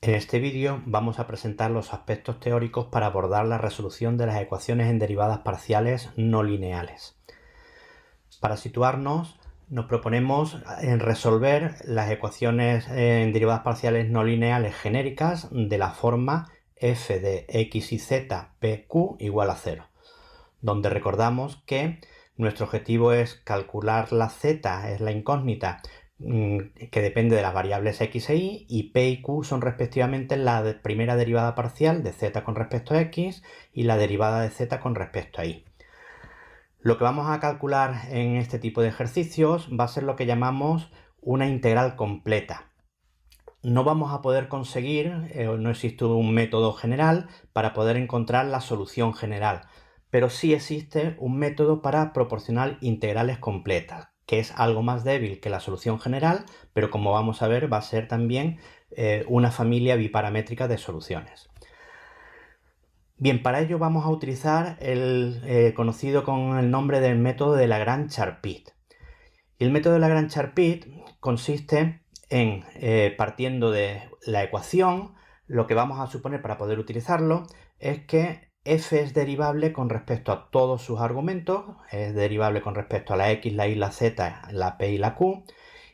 En este vídeo vamos a presentar los aspectos teóricos para abordar la resolución de las ecuaciones en derivadas parciales no lineales. Para situarnos, nos proponemos resolver las ecuaciones en derivadas parciales no lineales genéricas de la forma f de x y z pq igual a 0, donde recordamos que nuestro objetivo es calcular la z, es la incógnita, que depende de las variables x e y p y q son respectivamente la primera derivada parcial de z con respecto a x y la derivada de z con respecto a y. Lo que vamos a calcular en este tipo de ejercicios va a ser lo que llamamos una integral completa. No vamos a poder conseguir, no existe un método general para poder encontrar la solución general, pero sí existe un método para proporcionar integrales completas, que es algo más débil que la solución general, pero como vamos a ver va a ser también una familia biparamétrica de soluciones. Bien, para ello vamos a utilizar el conocido con el nombre del método de Lagrange-Charpit. Y el método de Lagrange-Charpit consiste en, partiendo de la ecuación, lo que vamos a suponer para poder utilizarlo es que f es derivable con respecto a todos sus argumentos, es derivable con respecto a la x, la y, la z, la p y la q,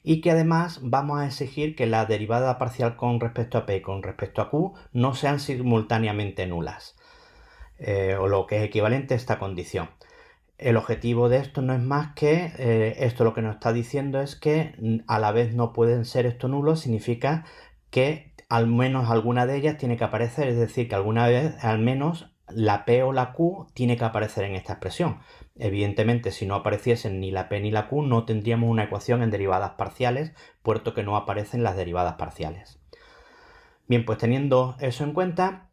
y que además vamos a exigir que la derivada parcial con respecto a p y con respecto a q no sean simultáneamente nulas, o lo que es equivalente a esta condición. El objetivo de esto no es más que, esto lo que nos está diciendo es que a la vez no pueden ser esto nulos, significa que al menos alguna de ellas tiene que aparecer, es decir, que alguna vez al menos la p o la q tiene que aparecer en esta expresión. Evidentemente, si no apareciesen ni la p ni la q, no tendríamos una ecuación en derivadas parciales, puesto que no aparecen las derivadas parciales. Bien, pues teniendo eso en cuenta,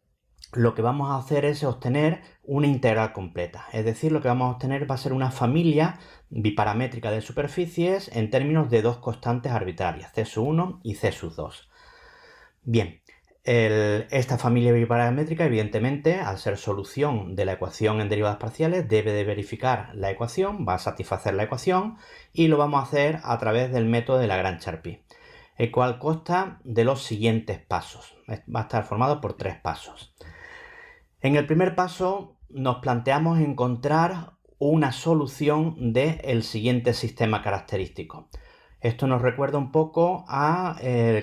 lo que vamos a hacer es obtener una integral completa. Es decir, lo que vamos a obtener va a ser una familia biparamétrica de superficies en términos de dos constantes arbitrarias, c sub 1 y c sub 2. Bien, esta familia biparamétrica, evidentemente, al ser solución de la ecuación en derivadas parciales, debe de verificar la ecuación, va a satisfacer la ecuación, y lo vamos a hacer a través del método de Lagrange-Charpit, el cual consta de los siguientes pasos. Va a estar formado por 3 pasos. En el primer paso nos planteamos encontrar una solución del siguiente sistema característico. Esto nos recuerda un poco a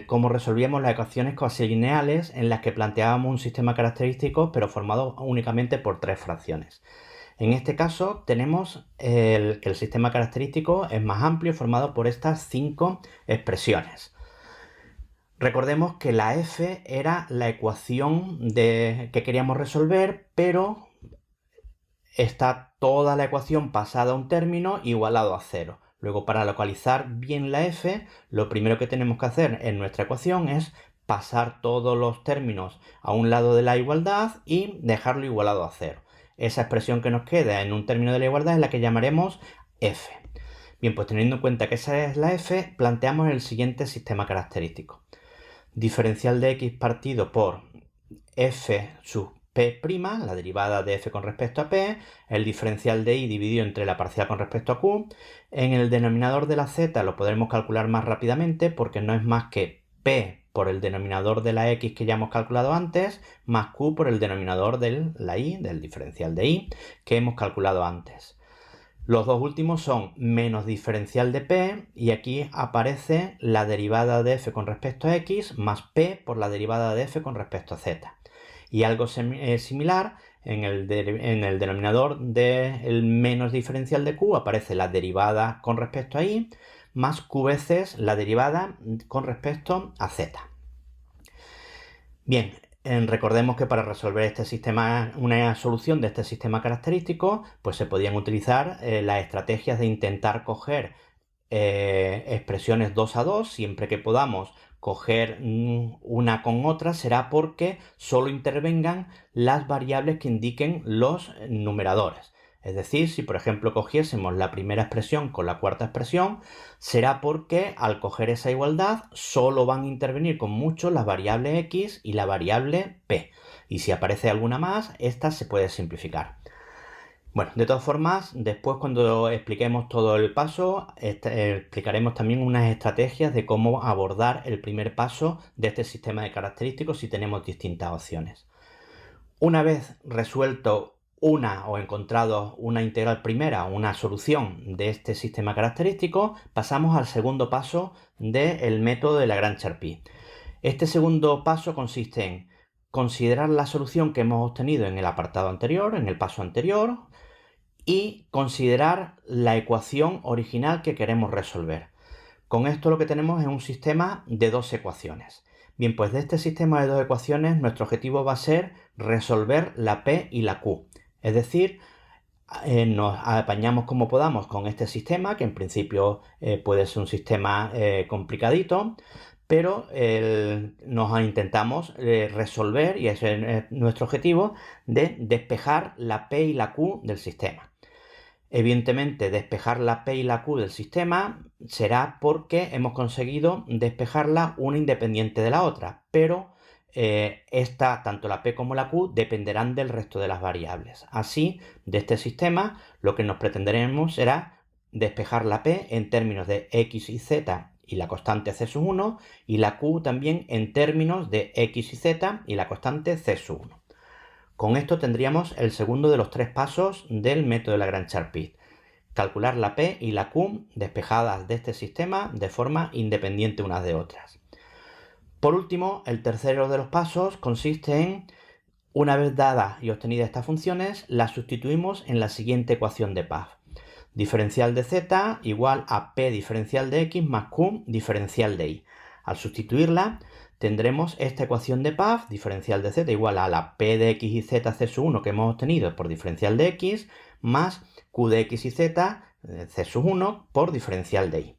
cómo resolvíamos las ecuaciones cuasi lineales en las que planteábamos un sistema característico pero formado únicamente por 3 fracciones. En este caso tenemos que el sistema característico es más amplio, formado por estas 5 expresiones. Recordemos que la f era la ecuación que queríamos resolver, pero está toda la ecuación pasada a un término igualado a 0. Luego, para localizar bien la f, lo primero que tenemos que hacer en nuestra ecuación es pasar todos los términos a un lado de la igualdad y dejarlo igualado a 0. Esa expresión que nos queda en un término de la igualdad es la que llamaremos f. Bien, pues teniendo en cuenta que esa es la f, planteamos el siguiente sistema característico. Diferencial de x partido por f sub p', la derivada de f con respecto a p, el diferencial de y dividido entre la parcial con respecto a q. En el denominador de la z lo podremos calcular más rápidamente porque no es más que p por el denominador de la x que ya hemos calculado antes, más q por el denominador de la y, del diferencial de y, que hemos calculado antes. Los dos últimos son menos diferencial de p, y aquí aparece la derivada de f con respecto a x más p por la derivada de f con respecto a z. Y algo similar, en el denominador del menos diferencial de q aparece la derivada con respecto a y más q veces la derivada con respecto a z. Bien, recordemos que para resolver este sistema, una solución de este sistema característico, pues se podían utilizar las estrategias de intentar coger expresiones 2 a 2, siempre que podamos coger una con otra será porque solo intervengan las variables que indiquen los numeradores. Es decir, si por ejemplo cogiésemos la primera expresión con la cuarta expresión, será porque al coger esa igualdad solo van a intervenir con mucho las variables x y la variable p. Y si aparece alguna más, esta se puede simplificar. Bueno, de todas formas, después cuando expliquemos todo el paso, explicaremos también unas estrategias de cómo abordar el primer paso de este sistema de característicos si tenemos distintas opciones. Una vez resuelto una o encontrado una integral primera, una solución de este sistema característico, pasamos al segundo paso del método de Lagrange-Charpy. Este segundo paso consiste en considerar la solución que hemos obtenido en el apartado anterior, en el paso anterior, y considerar la ecuación original que queremos resolver. Con esto lo que tenemos es un sistema de dos ecuaciones. Bien, pues de este sistema de dos ecuaciones nuestro objetivo va a ser resolver la P y la Q. Es decir, nos apañamos como podamos con este sistema, que en principio puede ser un sistema complicadito, pero nos intentamos resolver, y ese es nuestro objetivo, de despejar la P y la Q del sistema. Evidentemente, despejar la P y la Q del sistema será porque hemos conseguido despejarla una independiente de la otra, pero tanto la P como la Q dependerán del resto de las variables. Así, de este sistema, lo que nos pretenderemos será despejar la P en términos de x y z y la constante c1, y la Q también en términos de x y z y la constante c1. Con esto tendríamos el segundo de los tres pasos del método de Lagrange-Charpy: calcular la P y la Q despejadas de este sistema de forma independiente unas de otras. Por último, el tercero de los pasos consiste en, una vez dadas y obtenidas estas funciones, las sustituimos en la siguiente ecuación de Pfaff. Diferencial de z igual a P diferencial de x más Q diferencial de y. Al sustituirla, tendremos esta ecuación de Pfaff, diferencial de z igual a la P de x y z c1 que hemos obtenido por diferencial de x, más Q de x y z c1 por diferencial de y.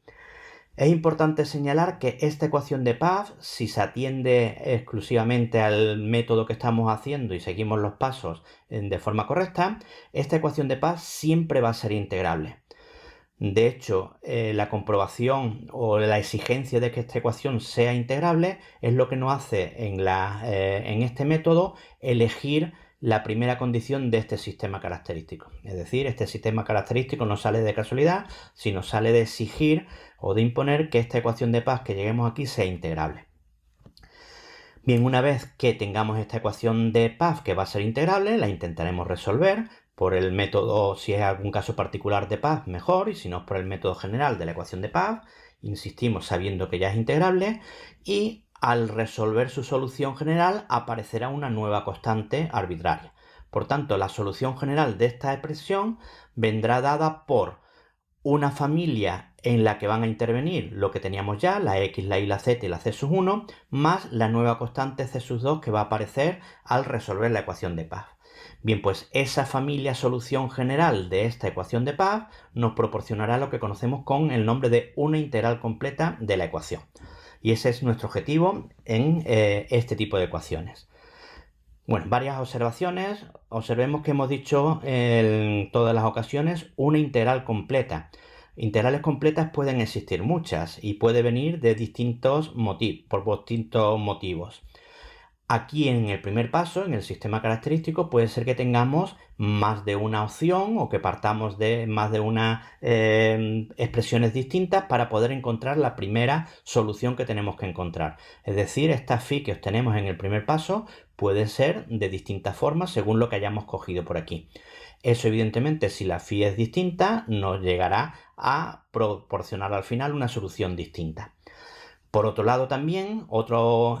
Es importante señalar que esta ecuación de Pfaff, si se atiende exclusivamente al método que estamos haciendo y seguimos los pasos de forma correcta, esta ecuación de Pfaff siempre va a ser integrable. De hecho, la comprobación o la exigencia de que esta ecuación sea integrable es lo que nos hace en este método elegir la primera condición de este sistema característico. Es decir, este sistema característico no sale de casualidad, sino sale de exigir o de imponer que esta ecuación de Pfaff que lleguemos aquí sea integrable. Bien, una vez que tengamos esta ecuación de Pfaff que va a ser integrable, la intentaremos resolver por el método, si es algún caso particular de Pfaff, mejor, y si no, por el método general de la ecuación de Pfaff, insistimos sabiendo que ya es integrable, y al resolver su solución general aparecerá una nueva constante arbitraria. Por tanto, la solución general de esta expresión vendrá dada por una familia en la que van a intervenir lo que teníamos ya, la x, la y, la z y la c1, más la nueva constante c2 que va a aparecer al resolver la ecuación de Pfaff. Bien, pues esa familia solución general de esta ecuación de Pfaff nos proporcionará lo que conocemos con el nombre de una integral completa de la ecuación. Y ese es nuestro objetivo en este tipo de ecuaciones. Bueno, varias observaciones. Observemos que hemos dicho en todas las ocasiones una integral completa. Integrales completas pueden existir muchas y puede venir de distintos motivos. Aquí en el primer paso, en el sistema característico, puede ser que tengamos más de una opción o que partamos de más de una expresiones distintas para poder encontrar la primera solución que tenemos que encontrar. Es decir, esta phi que obtenemos en el primer paso puede ser de distintas formas según lo que hayamos cogido por aquí. Eso, evidentemente, si la phi es distinta, nos llegará a proporcionar al final una solución distinta. Por otro lado también, otro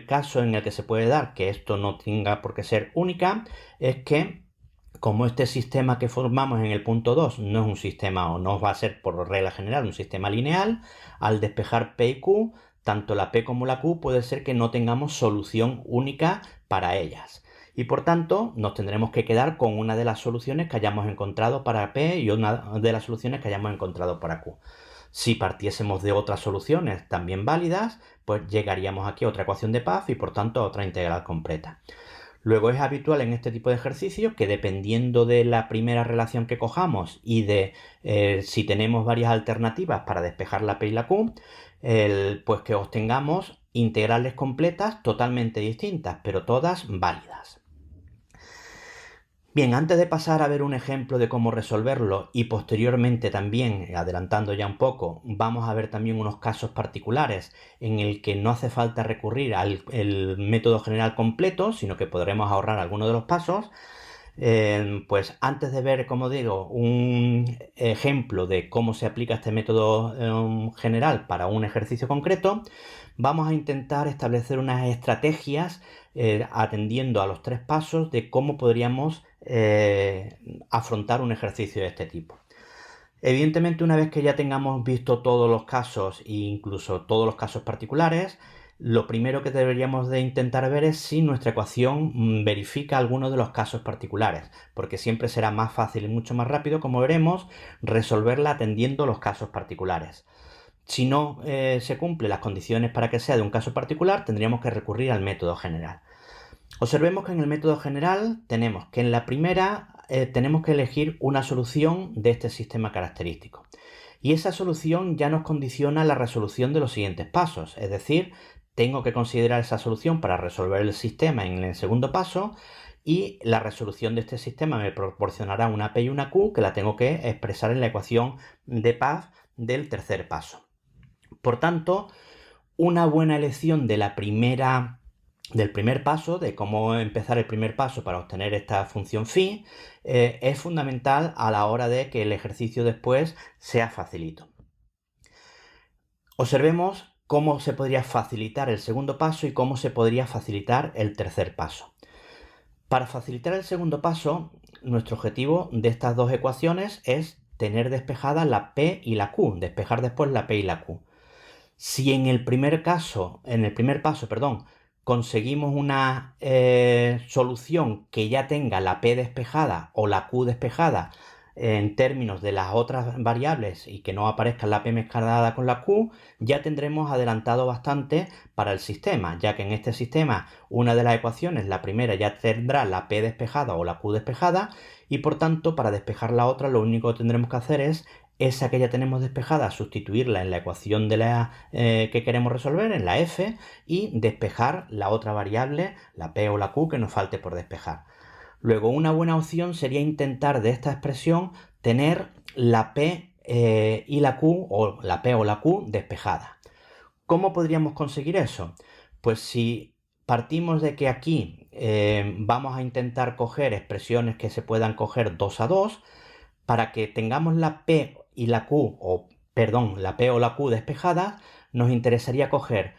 caso en el que se puede dar que esto no tenga por qué ser única, es que como este sistema que formamos en el punto 2 no es un sistema o no va a ser por regla general un sistema lineal, al despejar P y Q, tanto la P como la Q puede ser que no tengamos solución única para ellas. Y por tanto nos tendremos que quedar con una de las soluciones que hayamos encontrado para P y una de las soluciones que hayamos encontrado para Q. Si partiésemos de otras soluciones también válidas, pues llegaríamos aquí a otra ecuación de Pfaff y por tanto a otra integral completa. Luego es habitual en este tipo de ejercicios que dependiendo de la primera relación que cojamos y de si tenemos varias alternativas para despejar la P y la Q, pues que obtengamos integrales completas totalmente distintas, pero todas válidas. Bien, antes de pasar a ver un ejemplo de cómo resolverlo y posteriormente también, adelantando ya un poco, vamos a ver también unos casos particulares en el que no hace falta recurrir al el método general completo, sino que podremos ahorrar algunos de los pasos. Pues antes de ver, como digo, un ejemplo de cómo se aplica este método general para un ejercicio concreto, vamos a intentar establecer unas estrategias atendiendo a los 3 pasos de cómo podríamos afrontar un ejercicio de este tipo. Evidentemente, una vez que ya tengamos visto todos los casos e incluso todos los casos particulares, lo primero que deberíamos de intentar ver es si nuestra ecuación verifica alguno de los casos particulares, porque siempre será más fácil y mucho más rápido, como veremos, resolverla atendiendo los casos particulares. Si no se cumplen las condiciones para que sea de un caso particular, tendríamos que recurrir al método general. Observemos que en el método general tenemos que en la primera tenemos que elegir una solución de este sistema característico. Y esa solución ya nos condiciona la resolución de los siguientes pasos, es decir, tengo que considerar esa solución para resolver el sistema en el segundo paso y la resolución de este sistema me proporcionará una P y una Q que la tengo que expresar en la ecuación de paz del tercer paso. Por tanto, una buena elección de del primer paso, de cómo empezar el primer paso para obtener esta función phi, es fundamental a la hora de que el ejercicio después sea facilito. Observemos cómo se podría facilitar el segundo paso y cómo se podría facilitar el tercer paso. Para facilitar el segundo paso, nuestro objetivo de estas dos ecuaciones es tener despejadas la P y la Q, despejar después la P y la Q. Si en el primer paso, conseguimos una solución que ya tenga la P despejada o la Q despejada en términos de las otras variables y que no aparezca la P mezclada con la Q, ya tendremos adelantado bastante para el sistema, ya que en este sistema una de las ecuaciones, la primera, ya tendrá la P despejada o la Q despejada y por tanto para despejar la otra lo único que tendremos que hacer es esa que ya tenemos despejada, sustituirla en la ecuación de que queremos resolver, en la f, y despejar la otra variable, la p o la q, que nos falte por despejar. Luego, una buena opción sería intentar de esta expresión tener la p y la q, o la p o la q, despejada. ¿Cómo podríamos conseguir eso? Pues si partimos de que aquí vamos a intentar coger expresiones que se puedan coger 2 a 2, para que tengamos la P y la Q, la P o la Q despejadas, nos interesaría coger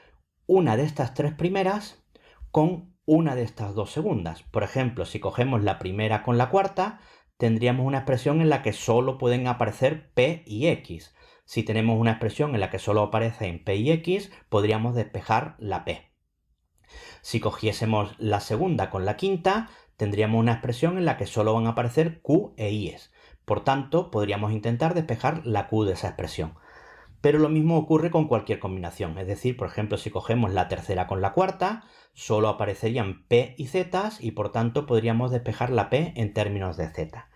una de estas 3 primeras con una de estas 2 segundas. Por ejemplo, si cogemos la primera con la cuarta, tendríamos una expresión en la que solo pueden aparecer P y X. Si tenemos una expresión en la que solo aparecen P y X, podríamos despejar la P. Si cogiésemos la segunda con la quinta, tendríamos una expresión en la que solo van a aparecer Q e I's. Por tanto, podríamos intentar despejar la Q de esa expresión. Pero lo mismo ocurre con cualquier combinación. Es decir, por ejemplo, si cogemos la tercera con la cuarta, solo aparecerían P y Z y por tanto podríamos despejar la P en términos de Z.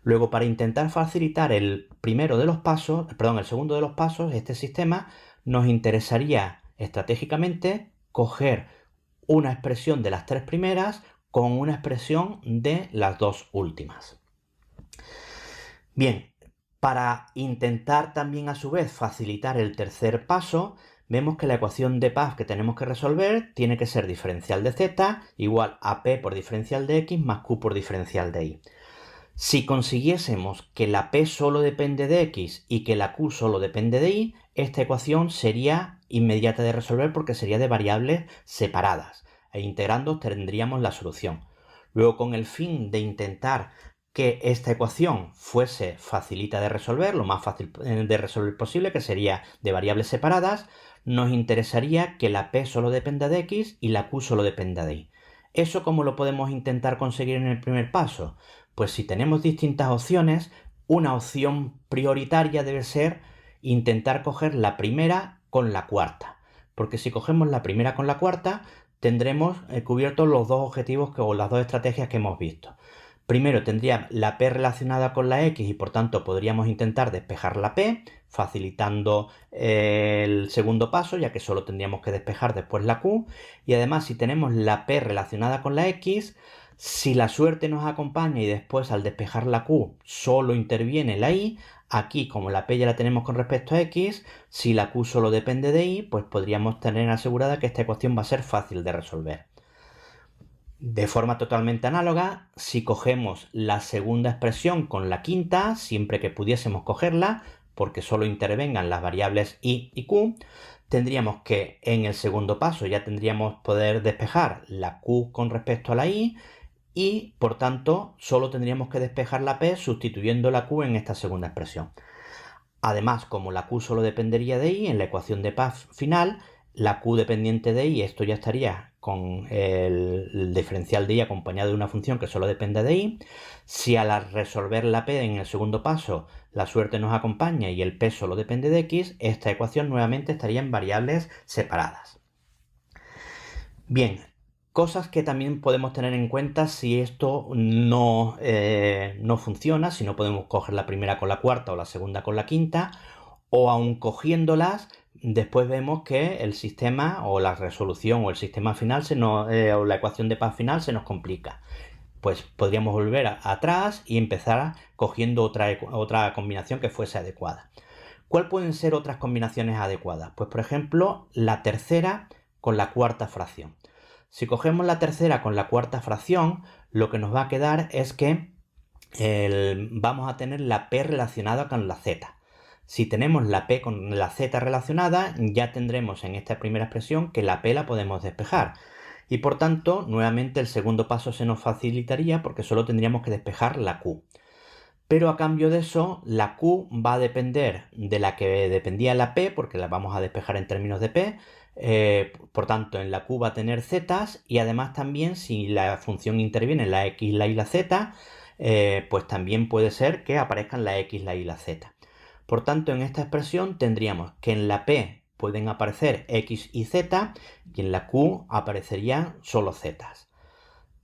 Luego, para intentar facilitar el segundo de los pasos, este sistema, nos interesaría estratégicamente coger una expresión de las 3 primeras con una expresión de las 2 últimas. Bien, para intentar también a su vez facilitar el tercer paso, vemos que la ecuación de paz que tenemos que resolver tiene que ser diferencial de z igual a p por diferencial de x más q por diferencial de y. Si consiguiésemos que la p solo depende de x y que la q solo depende de y, esta ecuación sería inmediata de resolver porque sería de variables separadas e integrando tendríamos la solución. Luego, con el fin de intentar que esta ecuación fuese facilita de resolver, lo más fácil de resolver posible, que sería de variables separadas, nos interesaría que la p solo dependa de x y la q solo dependa de y. ¿Eso cómo lo podemos intentar conseguir en el primer paso? Pues si tenemos distintas opciones, una opción prioritaria debe ser intentar coger la primera con la cuarta, porque si cogemos la primera con la cuarta, tendremos cubiertos los dos objetivos o las dos estrategias que hemos visto. Primero tendría la P relacionada con la X y por tanto podríamos intentar despejar la P, facilitando el segundo paso, ya que solo tendríamos que despejar después la Q. Y además, si tenemos la P relacionada con la X, Si la suerte nos acompaña y después al despejar la Q solo interviene la Y, aquí como la P ya la tenemos con respecto a X, si la Q solo depende de Y, pues podríamos tener asegurada que esta ecuación va a ser fácil de resolver. De forma totalmente análoga, si cogemos la segunda expresión con la quinta, siempre que pudiésemos cogerla, porque solo intervengan las variables y q, tendríamos que en el segundo paso ya tendríamos poder despejar la q con respecto a la y, por tanto, solo tendríamos que despejar la p sustituyendo la q en esta segunda expresión. Además, como la q solo dependería de y, en la ecuación de paz final, la q dependiente de y, esto ya estaría con el diferencial de y acompañado de una función que solo depende de y. Si al resolver la p en el segundo paso la suerte nos acompaña y el p solo depende de x, esta ecuación nuevamente estaría en variables separadas. Bien, cosas que también podemos tener en cuenta si esto no funciona, si no podemos coger la primera con la cuarta o la segunda con la quinta, o aun cogiéndolas, después vemos que el sistema o la resolución o el sistema final o la ecuación de paz final se nos complica. Pues podríamos volver atrás y empezar cogiendo otra combinación que fuese adecuada. ¿Cuáles pueden ser otras combinaciones adecuadas? Pues por ejemplo, la tercera con la cuarta fracción. Si cogemos la tercera con la cuarta fracción, lo que nos va a quedar es que vamos a tener la p relacionada con la z. Si tenemos la p con la z relacionada, ya tendremos en esta primera expresión que la p la podemos despejar. Y por tanto, nuevamente el segundo paso se nos facilitaría porque solo tendríamos que despejar la q. Pero a cambio de eso, la q va a depender de la que dependía la p, porque la vamos a despejar en términos de p. Por tanto, en la q va a tener zetas y además también si la función interviene en la x, la y, la z, pues también puede ser que aparezcan la x, la y, la z. Por tanto, en esta expresión tendríamos que en la p pueden aparecer x y z y en la q aparecerían solo zetas.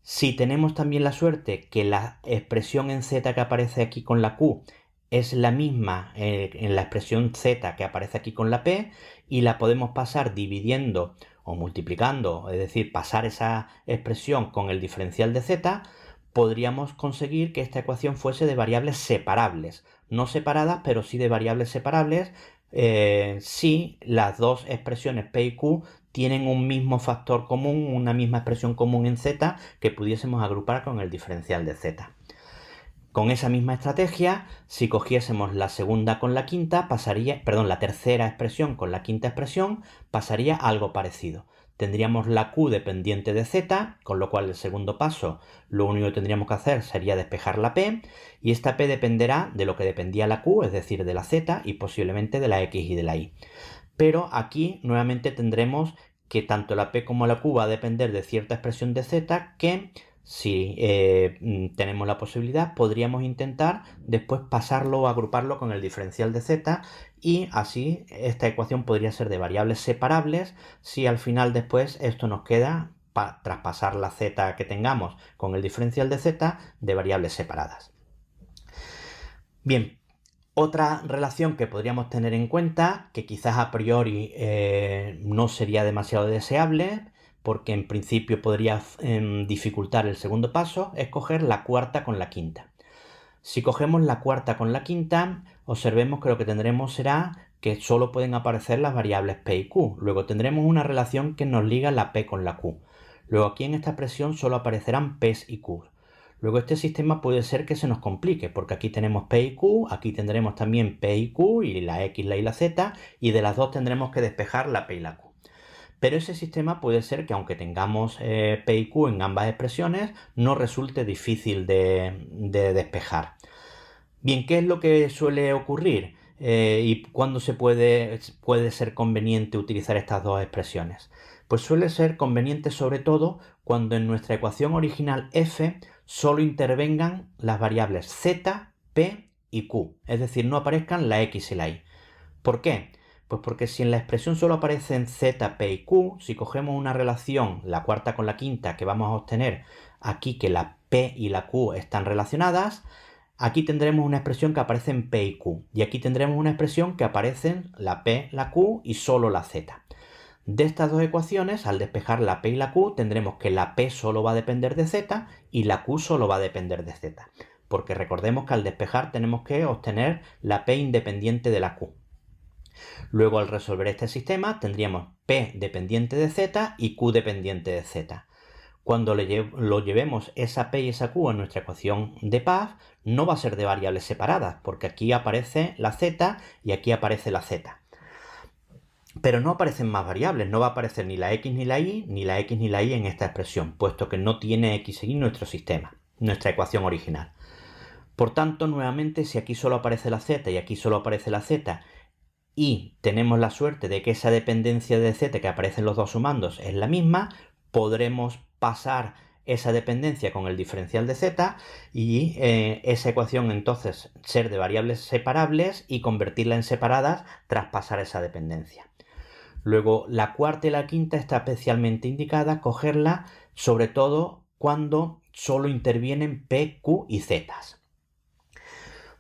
Si tenemos también la suerte que la expresión en z que aparece aquí con la q es la misma en la expresión z que aparece aquí con la p y la podemos pasar dividiendo o multiplicando, es decir, pasar esa expresión con el diferencial de z, podríamos conseguir que esta ecuación fuese de variables separables. No separadas, pero sí de variables separables si las dos expresiones p y q tienen un mismo factor común, una misma expresión común en z que pudiésemos agrupar con el diferencial de z. Con esa misma estrategia, si cogiésemos la segunda con la quinta, la tercera expresión con la quinta expresión, pasaría algo parecido. Tendríamos la q dependiente de z, con lo cual el segundo paso lo único que tendríamos que hacer sería despejar la p, y esta p dependerá de lo que dependía la q, es decir, de la z y posiblemente de la x y de la y. Pero aquí nuevamente tendremos que tanto la p como la q va a depender de cierta expresión de z que si tenemos la posibilidad podríamos intentar después pasarlo o agruparlo con el diferencial de z y así esta ecuación podría ser de variables separables si al final después esto nos queda tras pasar la z que tengamos con el diferencial de z de variables separadas. Bien. Otra relación que podríamos tener en cuenta, que quizás a priori no sería demasiado deseable, porque en principio podría dificultar el segundo paso, es coger la cuarta con la quinta. Si cogemos la cuarta con la quinta, observemos que lo que tendremos será que solo pueden aparecer las variables p y q. Luego tendremos una relación que nos liga la p con la q. Luego aquí en esta expresión solo aparecerán p y q. Luego este sistema puede ser que se nos complique, porque aquí tenemos p y q, aquí tendremos también p y q, y la x, la y, la z, y de las dos tendremos que despejar la p y la q. Pero ese sistema puede ser que aunque tengamos p y q en ambas expresiones, no resulte difícil de despejar. Bien, ¿qué es lo que suele ocurrir? ¿Y cuándo puede ser conveniente utilizar estas dos expresiones? Pues suele ser conveniente sobre todo cuando en nuestra ecuación original f solo intervengan las variables z, p y q, es decir, no aparezcan la x y la y. ¿Por qué? Pues porque si en la expresión solo aparecen z, p y q, si cogemos una relación, la cuarta con la quinta, que vamos a obtener aquí que la p y la q están relacionadas, aquí tendremos una expresión que aparece en p y q, y aquí tendremos una expresión que aparecen la p, la q y solo la z. De estas dos ecuaciones, al despejar la p y la q, tendremos que la p solo va a depender de z y la q solo va a depender de z. Porque recordemos que al despejar tenemos que obtener la p independiente de la q. Luego, al resolver este sistema, tendríamos p dependiente de z y q dependiente de z. Cuando lo llevemos esa p y esa q a nuestra ecuación de Pfaff, no va a ser de variables separadas, porque aquí aparece la z y aquí aparece la z. Pero no aparecen más variables, no va a aparecer ni la x ni la y, ni la x ni la y en esta expresión, puesto que no tiene x y nuestro sistema, nuestra ecuación original. Por tanto, nuevamente, si aquí solo aparece la z y aquí solo aparece la z, y tenemos la suerte de que esa dependencia de z que aparece en los dos sumandos es la misma, podremos pasar esa dependencia con el diferencial de z y esa ecuación entonces ser de variables separables y convertirla en separadas tras pasar esa dependencia. Luego, la cuarta y la quinta está especialmente indicada cogerla sobre todo cuando solo intervienen p, q y z.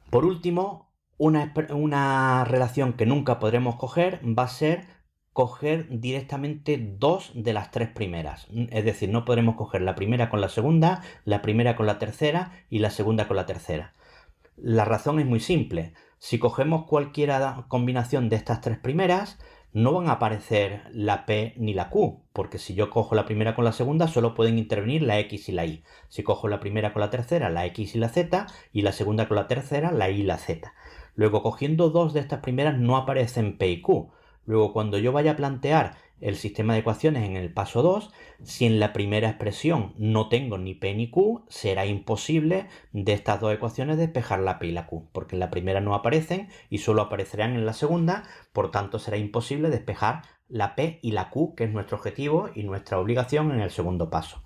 Por último, una relación que nunca podremos coger va a ser coger directamente dos de las tres primeras. Es decir, no podremos coger la primera con la segunda, la primera con la tercera y la segunda con la tercera. La razón es muy simple. Si cogemos cualquier combinación de estas tres primeras, no van a aparecer la P ni la Q, porque si yo cojo la primera con la segunda, solo pueden intervenir la X y la Y. Si cojo la primera con la tercera, la X y la Z, y la segunda con la tercera, la Y y la Z. Luego, cogiendo dos de estas primeras, no aparecen P y Q. Luego, cuando yo vaya a plantear el sistema de ecuaciones en el paso 2, si en la primera expresión no tengo ni P ni Q, será imposible de estas dos ecuaciones despejar la P y la Q, porque en la primera no aparecen y solo aparecerán en la segunda, por tanto será imposible despejar la P y la Q, que es nuestro objetivo y nuestra obligación en el segundo paso.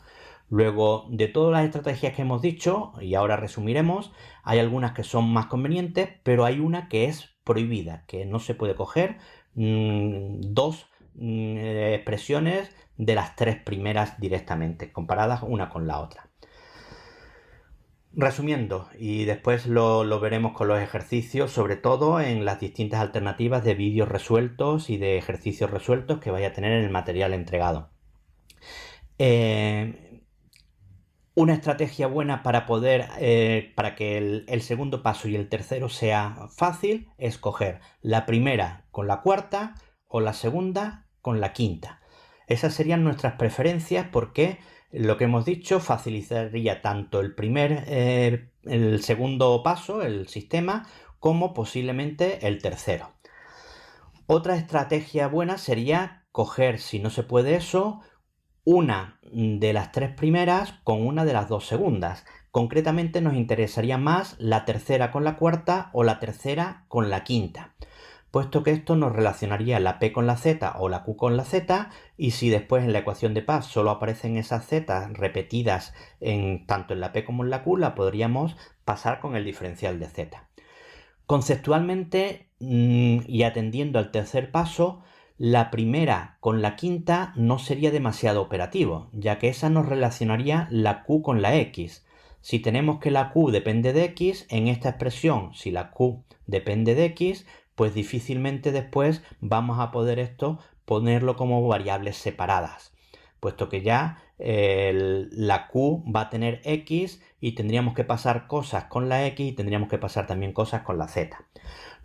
Luego, de todas las estrategias que hemos dicho, y ahora resumiremos, hay algunas que son más convenientes, pero hay una que es prohibida, que no se puede coger dos expresiones de las tres primeras directamente, comparadas una con la otra. Resumiendo, y después lo veremos con los ejercicios, sobre todo en las distintas alternativas de vídeos resueltos y de ejercicios resueltos que vaya a tener en el material entregado. Una estrategia buena para para que el segundo paso y el tercero sea fácil es coger la primera con la cuarta o la segunda con la quinta. Esas serían nuestras preferencias porque lo que hemos dicho facilitaría tanto el segundo paso, el sistema, como posiblemente el tercero. Otra estrategia buena sería coger, si no se puede eso, una de las tres primeras con una de las dos segundas. Concretamente nos interesaría más la tercera con la cuarta o la tercera con la quinta, puesto que esto nos relacionaría la P con la Z o la Q con la Z, y si después en la ecuación de Pfaff solo aparecen esas Z repetidas tanto en la P como en la Q, la podríamos pasar con el diferencial de Z. Conceptualmente, y atendiendo al tercer paso, la primera con la quinta no sería demasiado operativo, ya que esa nos relacionaría la Q con la X. Si tenemos que la Q depende de X, en esta expresión, si la Q depende de X, pues difícilmente después vamos a poder ponerlo como variables separadas, puesto que ya la Q va a tener X y tendríamos que pasar cosas con la X y tendríamos que pasar también cosas con la Z.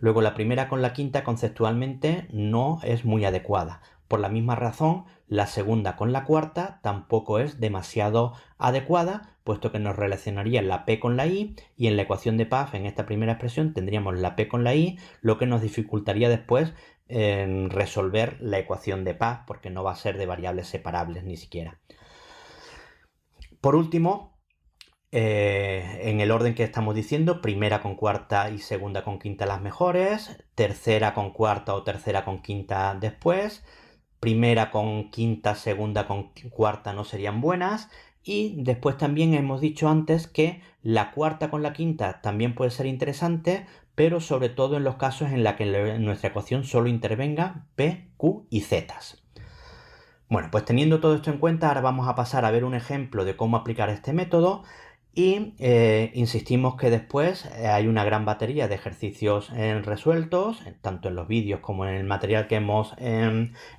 Luego, la primera con la quinta conceptualmente no es muy adecuada. Por la misma razón, la segunda con la cuarta tampoco es demasiado adecuada, puesto que nos relacionaría la P con la I, y en la ecuación de Pfaff, en esta primera expresión, tendríamos la P con la I, lo que nos dificultaría después resolver la ecuación de Pfaff, porque no va a ser de variables separables ni siquiera. Por último, en el orden que estamos diciendo, primera con cuarta y segunda con quinta las mejores, tercera con cuarta o tercera con quinta después, primera con quinta, segunda con cuarta no serían buenas, y después también hemos dicho antes que la cuarta con la quinta también puede ser interesante, pero sobre todo en los casos en los que en nuestra ecuación solo intervenga P, Q y Z. Bueno, pues teniendo todo esto en cuenta, ahora vamos a pasar a ver un ejemplo de cómo aplicar este método, Y insistimos que después hay una gran batería de ejercicios resueltos, tanto en los vídeos como en el material que hemos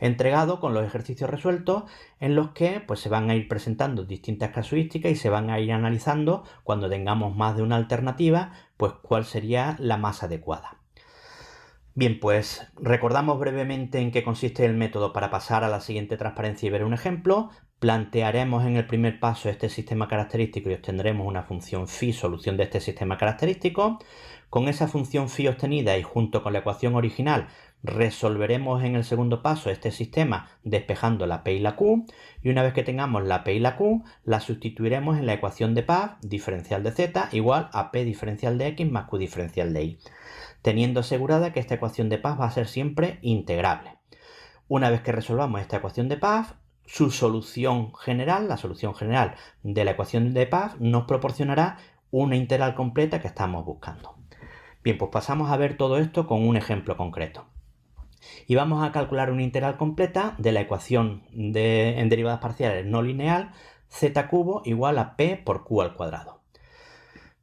entregado con los ejercicios resueltos, en los que pues, se van a ir presentando distintas casuísticas y se van a ir analizando, cuando tengamos más de una alternativa, pues cuál sería la más adecuada. Bien, pues recordamos brevemente en qué consiste el método para pasar a la siguiente transparencia y ver un ejemplo. Plantearemos en el primer paso este sistema característico y obtendremos una función phi, solución de este sistema característico. Con esa función phi obtenida y junto con la ecuación original resolveremos en el segundo paso este sistema despejando la p y la q, y una vez que tengamos la p y la q, la sustituiremos en la ecuación de Paz diferencial de z igual a p diferencial de x más q diferencial de y, teniendo asegurada que esta ecuación de Paz va a ser siempre integrable. Una vez que resolvamos esta ecuación de Paz, su solución general, la solución general de la ecuación de Paz, nos proporcionará una integral completa que estamos buscando. Bien, pues pasamos a ver todo esto con un ejemplo concreto. Y vamos a calcular una integral completa de la ecuación en derivadas parciales no lineal z cubo igual a p por q al cuadrado.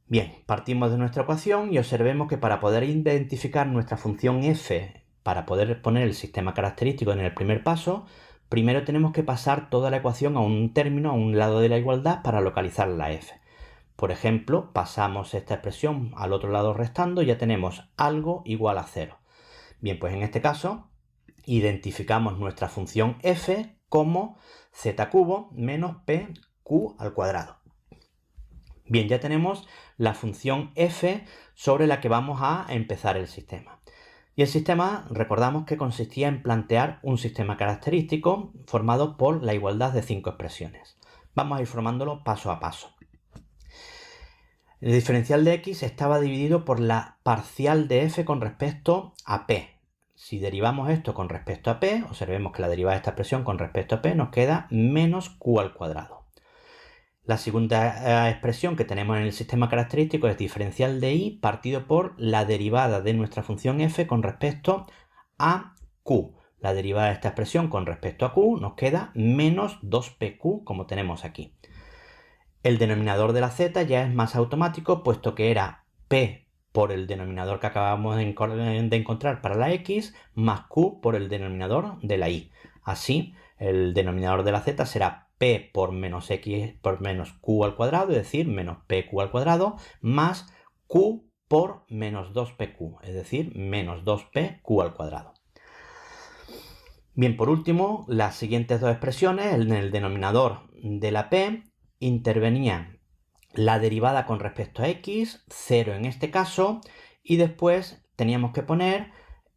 Bien, partimos de nuestra ecuación y observemos que para poder identificar nuestra función f, para poder poner el sistema característico en el primer paso, primero tenemos que pasar toda la ecuación a un término, a un lado de la igualdad, para localizar la f. Por ejemplo, pasamos esta expresión al otro lado restando y ya tenemos algo igual a 0. Bien, pues en este caso identificamos nuestra función f como z cubo menos pq al cuadrado. Bien, ya tenemos la función f sobre la que vamos a empezar el sistema. Y el sistema, recordamos que consistía en plantear un sistema característico formado por la igualdad de 5 expresiones. Vamos a ir formándolo paso a paso. El diferencial de x estaba dividido por la parcial de f con respecto a p. Si derivamos esto con respecto a p, observemos que la derivada de esta expresión con respecto a p nos queda menos q al cuadrado. La segunda expresión que tenemos en el sistema característico es diferencial de y partido por la derivada de nuestra función f con respecto a q. La derivada de esta expresión con respecto a q nos queda menos 2pq, como tenemos aquí. El denominador de la z ya es más automático, puesto que era p por el denominador que acabamos de encontrar para la x, más q por el denominador de la y. Así, el denominador de la z será p por menos x por menos q al cuadrado, es decir, menos pq al cuadrado, más q por menos 2pq, es decir, menos 2pq al cuadrado. Bien, por último, las siguientes dos expresiones, en el denominador de la p, intervenía la derivada con respecto a x, 0 en este caso, y después teníamos que poner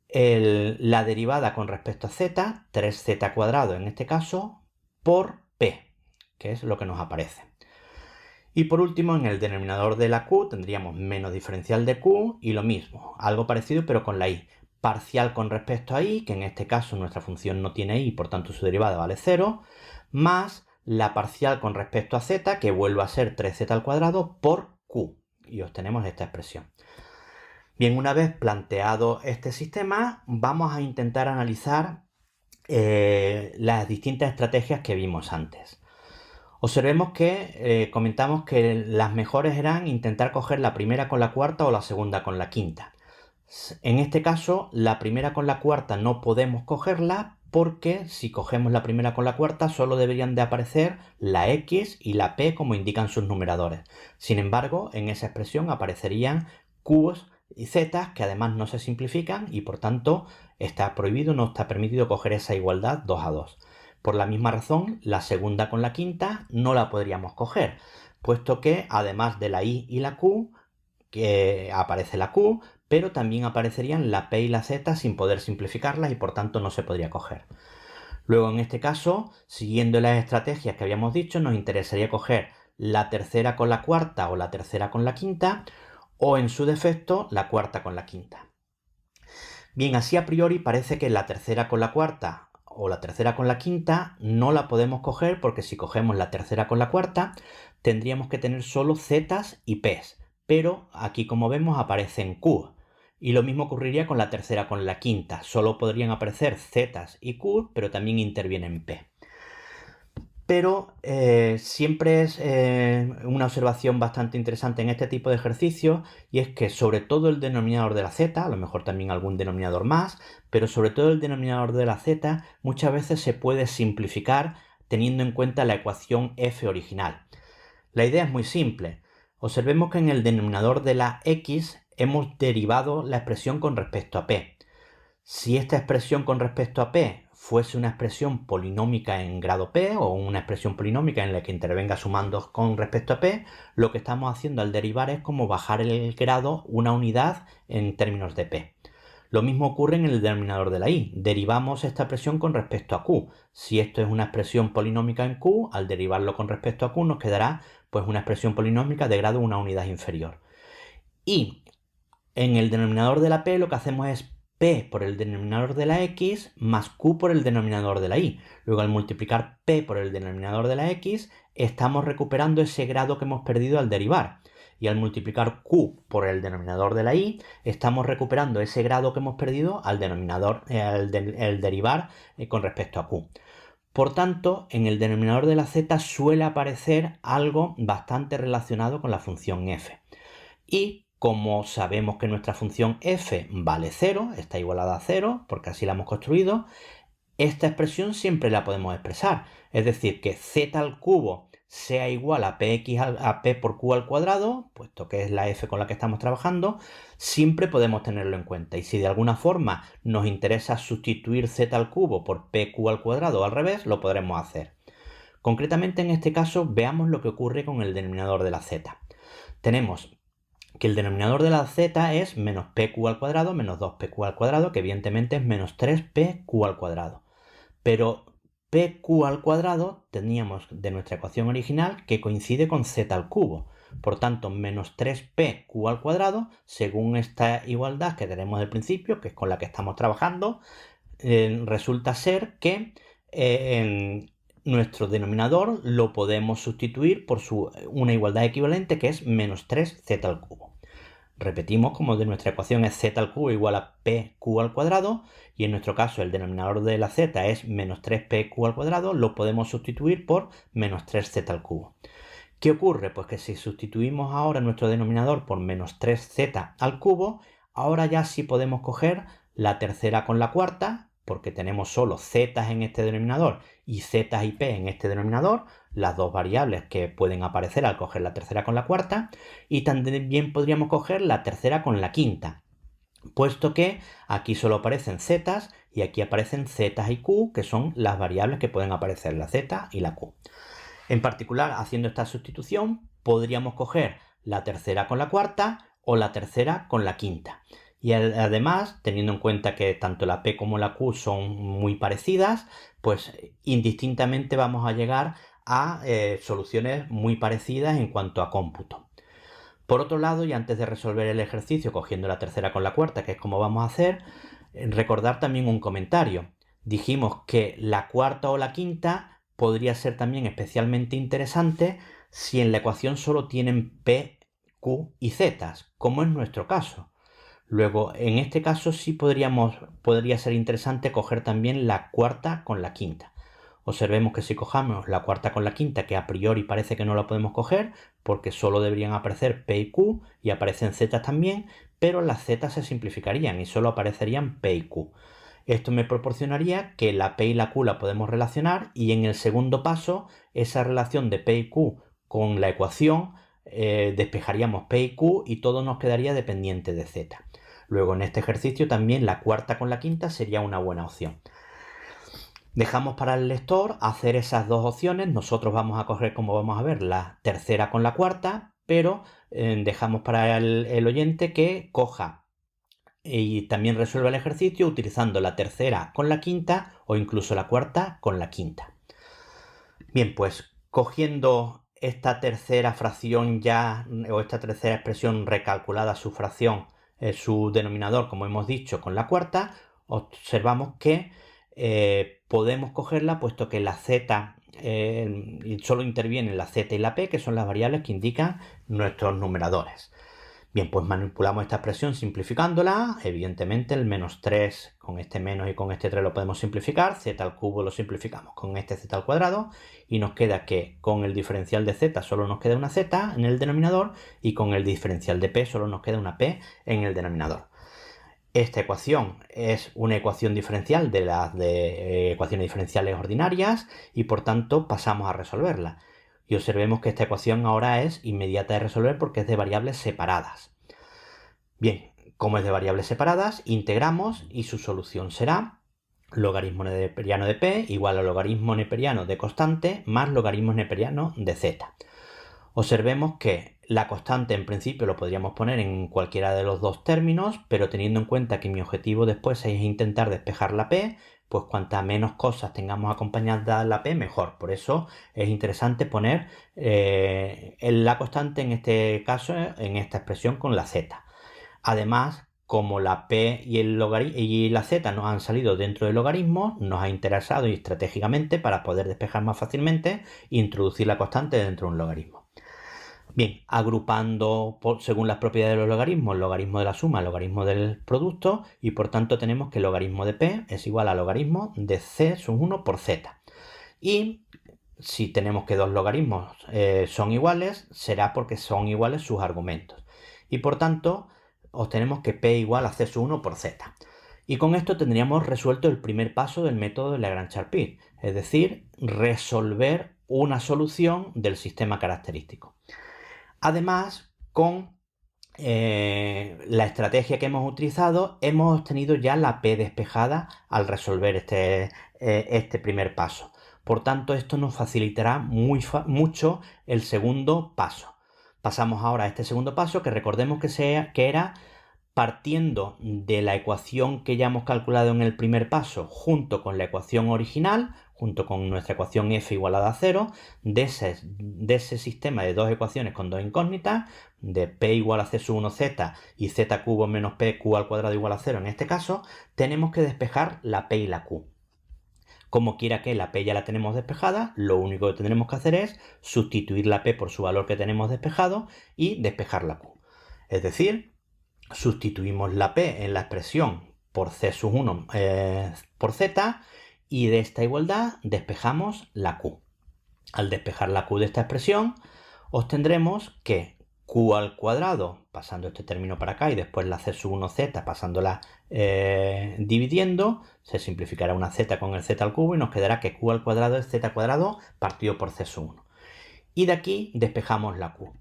la derivada con respecto a z, 3z cuadrado en este caso, por p, que es lo que nos aparece. Y por último, en el denominador de la q tendríamos menos diferencial de q y lo mismo, algo parecido pero con la y. Parcial con respecto a y, que en este caso nuestra función no tiene y, por tanto su derivada vale 0, más la parcial con respecto a z, que vuelve a ser 3z al cuadrado por q, y obtenemos esta expresión. Bien, una vez planteado este sistema, vamos a intentar analizar las distintas estrategias que vimos antes. Observemos que comentamos que las mejores eran intentar coger la primera con la cuarta o la segunda con la quinta. En este caso, la primera con la cuarta no podemos cogerla porque si cogemos la primera con la cuarta solo deberían de aparecer la x y la p como indican sus numeradores. Sin embargo, en esa expresión aparecerían q's y z's que además no se simplifican y por tanto está prohibido, no está permitido coger esa igualdad 2 a 2. Por la misma razón, la segunda con la quinta no la podríamos coger, puesto que además de la i y la q, que aparece la q, pero también aparecerían la p y la z sin poder simplificarlas y por tanto no se podría coger. Luego en este caso, siguiendo las estrategias que habíamos dicho, nos interesaría coger la tercera con la cuarta o la tercera con la quinta, o en su defecto la cuarta con la quinta. Bien, así a priori parece que la tercera con la cuarta o la tercera con la quinta no la podemos coger porque si cogemos la tercera con la cuarta tendríamos que tener solo z's y p's, pero aquí como vemos aparecen q. Y lo mismo ocurriría con la tercera con la quinta, solo podrían aparecer z's y q, pero también intervienen p. Pero siempre es una observación bastante interesante en este tipo de ejercicios, y es que sobre todo el denominador de la z, a lo mejor también algún denominador más, pero sobre todo el denominador de la z muchas veces se puede simplificar teniendo en cuenta la ecuación f original. La idea es muy simple. Observemos que en el denominador de la x hemos derivado la expresión con respecto a p. Si esta expresión con respecto a p fuese una expresión polinómica en grado p o una expresión polinómica en la que intervenga sumandos con respecto a p, lo que estamos haciendo al derivar es como bajar el grado una unidad en términos de p. Lo mismo ocurre en el denominador de la y. Derivamos esta expresión con respecto a q. Si esto es una expresión polinómica en q, al derivarlo con respecto a q nos quedará pues una expresión polinómica de grado una unidad inferior. Y en el denominador de la p lo que hacemos es p por el denominador de la x más q por el denominador de la y. Luego al multiplicar p por el denominador de la x estamos recuperando ese grado que hemos perdido al derivar. Y al multiplicar q por el denominador de la y estamos recuperando ese grado que hemos perdido al derivar con respecto a q. Por tanto, en el denominador de la z suele aparecer algo bastante relacionado con la función f. Y como sabemos que nuestra función f vale 0, está igualada a 0, porque así la hemos construido, esta expresión siempre la podemos expresar. Es decir, que z al cubo sea igual a p por q al cuadrado, puesto que es la f con la que estamos trabajando, siempre podemos tenerlo en cuenta. Y si de alguna forma nos interesa sustituir z al cubo por pq al cuadrado o al revés, lo podremos hacer. Concretamente en este caso, veamos lo que ocurre con el denominador de la z. Tenemos que el denominador de la z es menos pq al cuadrado menos 2pq al cuadrado, que evidentemente es menos 3pq al cuadrado. Pero pq al cuadrado teníamos de nuestra ecuación original que coincide con z al cubo. Por tanto, menos 3pq al cuadrado, según esta igualdad que tenemos del principio, que es con la que estamos trabajando, resulta ser que en nuestro denominador lo podemos sustituir por una igualdad equivalente que es menos 3z al cubo. Repetimos, como de nuestra ecuación es z al cubo igual a pq al cuadrado, y en nuestro caso el denominador de la z es menos 3pq al cuadrado, lo podemos sustituir por menos 3z al cubo. ¿Qué ocurre? Pues que si sustituimos ahora nuestro denominador por menos 3z al cubo, ahora ya sí podemos coger la tercera con la cuarta, porque tenemos solo z en este denominador y z y p en este denominador, las dos variables que pueden aparecer al coger la tercera con la cuarta, y también podríamos coger la tercera con la quinta, puesto que aquí solo aparecen z y aquí aparecen z y q, que son las variables que pueden aparecer, la z y la q. En particular, haciendo esta sustitución, podríamos coger la tercera con la cuarta o la tercera con la quinta. Y además, teniendo en cuenta que tanto la p como la q son muy parecidas, pues indistintamente vamos a llegar a soluciones muy parecidas en cuanto a cómputo. Por otro lado, y antes de resolver el ejercicio cogiendo la tercera con la cuarta, que es como vamos a hacer, recordar también un comentario. Dijimos que la cuarta o la quinta podría ser también especialmente interesante si en la ecuación solo tienen p, q y z, como es nuestro caso. Luego, en este caso sí podría ser interesante coger también la cuarta con la quinta. Observemos que si cojamos la cuarta con la quinta, que a priori parece que no la podemos coger, porque solo deberían aparecer p y q, y aparecen z también, pero las z se simplificarían y solo aparecerían p y q. Esto me proporcionaría que la p y la q la podemos relacionar, y en el segundo paso, esa relación de p y q con la ecuación, despejaríamos p y q y todo nos quedaría dependiente de z. Luego en este ejercicio también la cuarta con la quinta sería una buena opción. Dejamos para el lector hacer esas dos opciones. Nosotros vamos a coger, como vamos a ver, la tercera con la cuarta, pero dejamos para el oyente que coja y también resuelva el ejercicio utilizando la tercera con la quinta o incluso la cuarta con la quinta. Bien, pues cogiendo esta tercera fracción ya, o esta tercera expresión recalculada, su fracción, su denominador, como hemos dicho, con la cuarta, observamos que podemos cogerla puesto que la z, solo intervienen la z y la p, que son las variables que indican nuestros numeradores. Bien, pues manipulamos esta expresión simplificándola. Evidentemente el menos 3 con este menos y con este 3 lo podemos simplificar. Z al cubo lo simplificamos con este z al cuadrado. Y nos queda que con el diferencial de z solo nos queda una z en el denominador. Y con el diferencial de p solo nos queda una p en el denominador. Esta ecuación es una ecuación diferencial de las ecuaciones diferenciales ordinarias. Y por tanto pasamos a resolverla. Y observemos que esta ecuación ahora es inmediata de resolver porque es de variables separadas. Bien, como es de variables separadas, integramos y su solución será logaritmo neperiano de p igual a logaritmo neperiano de constante más logaritmo neperiano de z. Observemos que la constante en principio lo podríamos poner en cualquiera de los dos términos, pero teniendo en cuenta que mi objetivo después es intentar despejar la p, pues cuanta menos cosas tengamos acompañadas la p, mejor. Por eso es interesante poner la constante en este caso, en esta expresión con la z. Además, como la p y la z nos han salido dentro del logaritmo, nos ha interesado y estratégicamente para poder despejar más fácilmente introducir la constante dentro de un logaritmo. Bien, agrupando según las propiedades de los logaritmos, el logaritmo de la suma, el logaritmo del producto, y por tanto tenemos que el logaritmo de p es igual al logaritmo de c sub 1 por z. Y si tenemos que dos logaritmos son iguales, será porque son iguales sus argumentos. Y por tanto, obtenemos que p igual a c sub 1 por z. Y con esto tendríamos resuelto el primer paso del método de Lagrange-Charpy, es decir, resolver una solución del sistema característico. Además, con la estrategia que hemos utilizado, hemos obtenido ya la p despejada al resolver este primer paso. Por tanto, esto nos facilitará mucho el segundo paso. Pasamos ahora a este segundo paso, que recordemos que era partiendo de la ecuación que ya hemos calculado en el primer paso, junto con la ecuación original, junto con nuestra ecuación f igualada a 0, de ese sistema de dos ecuaciones con dos incógnitas, de p igual a c sub 1z y z cubo menos p q al cuadrado igual a 0 en este caso, tenemos que despejar la p y la q. Como quiera que la p ya la tenemos despejada, lo único que tendremos que hacer es sustituir la p por su valor que tenemos despejado y despejar la q. Es decir, sustituimos la p en la expresión por c sub 1 por z y de esta igualdad despejamos la q. Al despejar la q de esta expresión obtendremos que q al cuadrado, pasando este término para acá y después la c sub 1z pasándola dividiendo, se simplificará una z con el z al cubo y nos quedará que q al cuadrado es z cuadrado partido por c sub 1. Y de aquí despejamos la q.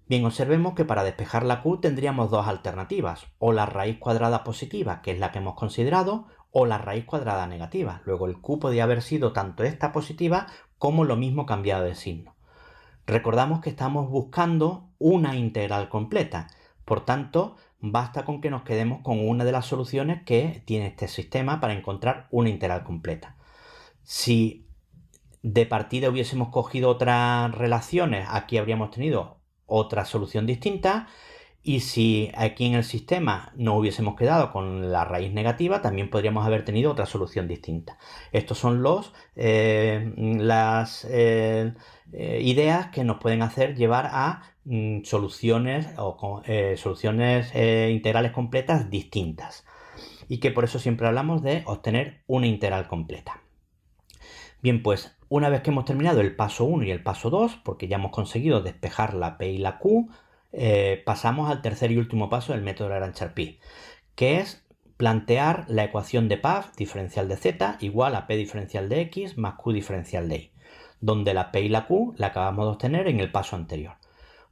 Bien, observemos que para despejar la q tendríamos dos alternativas, o la raíz cuadrada positiva, que es la que hemos considerado, o la raíz cuadrada negativa. Luego el q podía haber sido tanto esta positiva como lo mismo cambiado de signo. Recordamos que estamos buscando una integral completa, por tanto basta con que nos quedemos con una de las soluciones que tiene este sistema para encontrar una integral completa. Si de partida hubiésemos cogido otras relaciones, aquí habríamos tenido otra solución distinta, y si aquí en el sistema no hubiésemos quedado con la raíz negativa, también podríamos haber tenido otra solución distinta. Estos son las ideas que nos pueden hacer llevar a soluciones integrales completas distintas, y que por eso siempre hablamos de obtener una integral completa. Bien, pues una vez que hemos terminado el paso 1 y el paso 2, porque ya hemos conseguido despejar la p y la q, pasamos al tercer y último paso del método de Lagrange-Charpy, que es plantear la ecuación de PAF diferencial de z igual a p diferencial de x más q diferencial de y, donde la p y la q la acabamos de obtener en el paso anterior.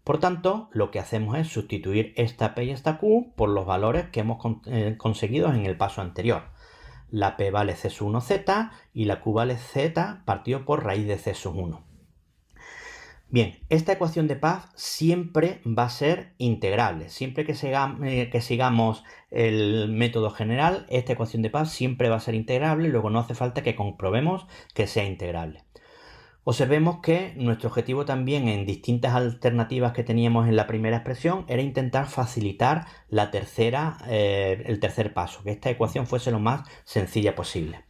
Por tanto, lo que hacemos es sustituir esta p y esta q por los valores que hemos conseguido en el paso anterior. La p vale c sub 1z y la q vale z partido por raíz de c sub 1. Bien, esta ecuación de PAF siempre va a ser integrable. Siempre que sigamos el método general, esta ecuación de PAF siempre va a ser integrable, luego no hace falta que comprobemos que sea integrable. Observemos que nuestro objetivo también en distintas alternativas que teníamos en la primera expresión era intentar facilitar el tercer paso, que esta ecuación fuese lo más sencilla posible.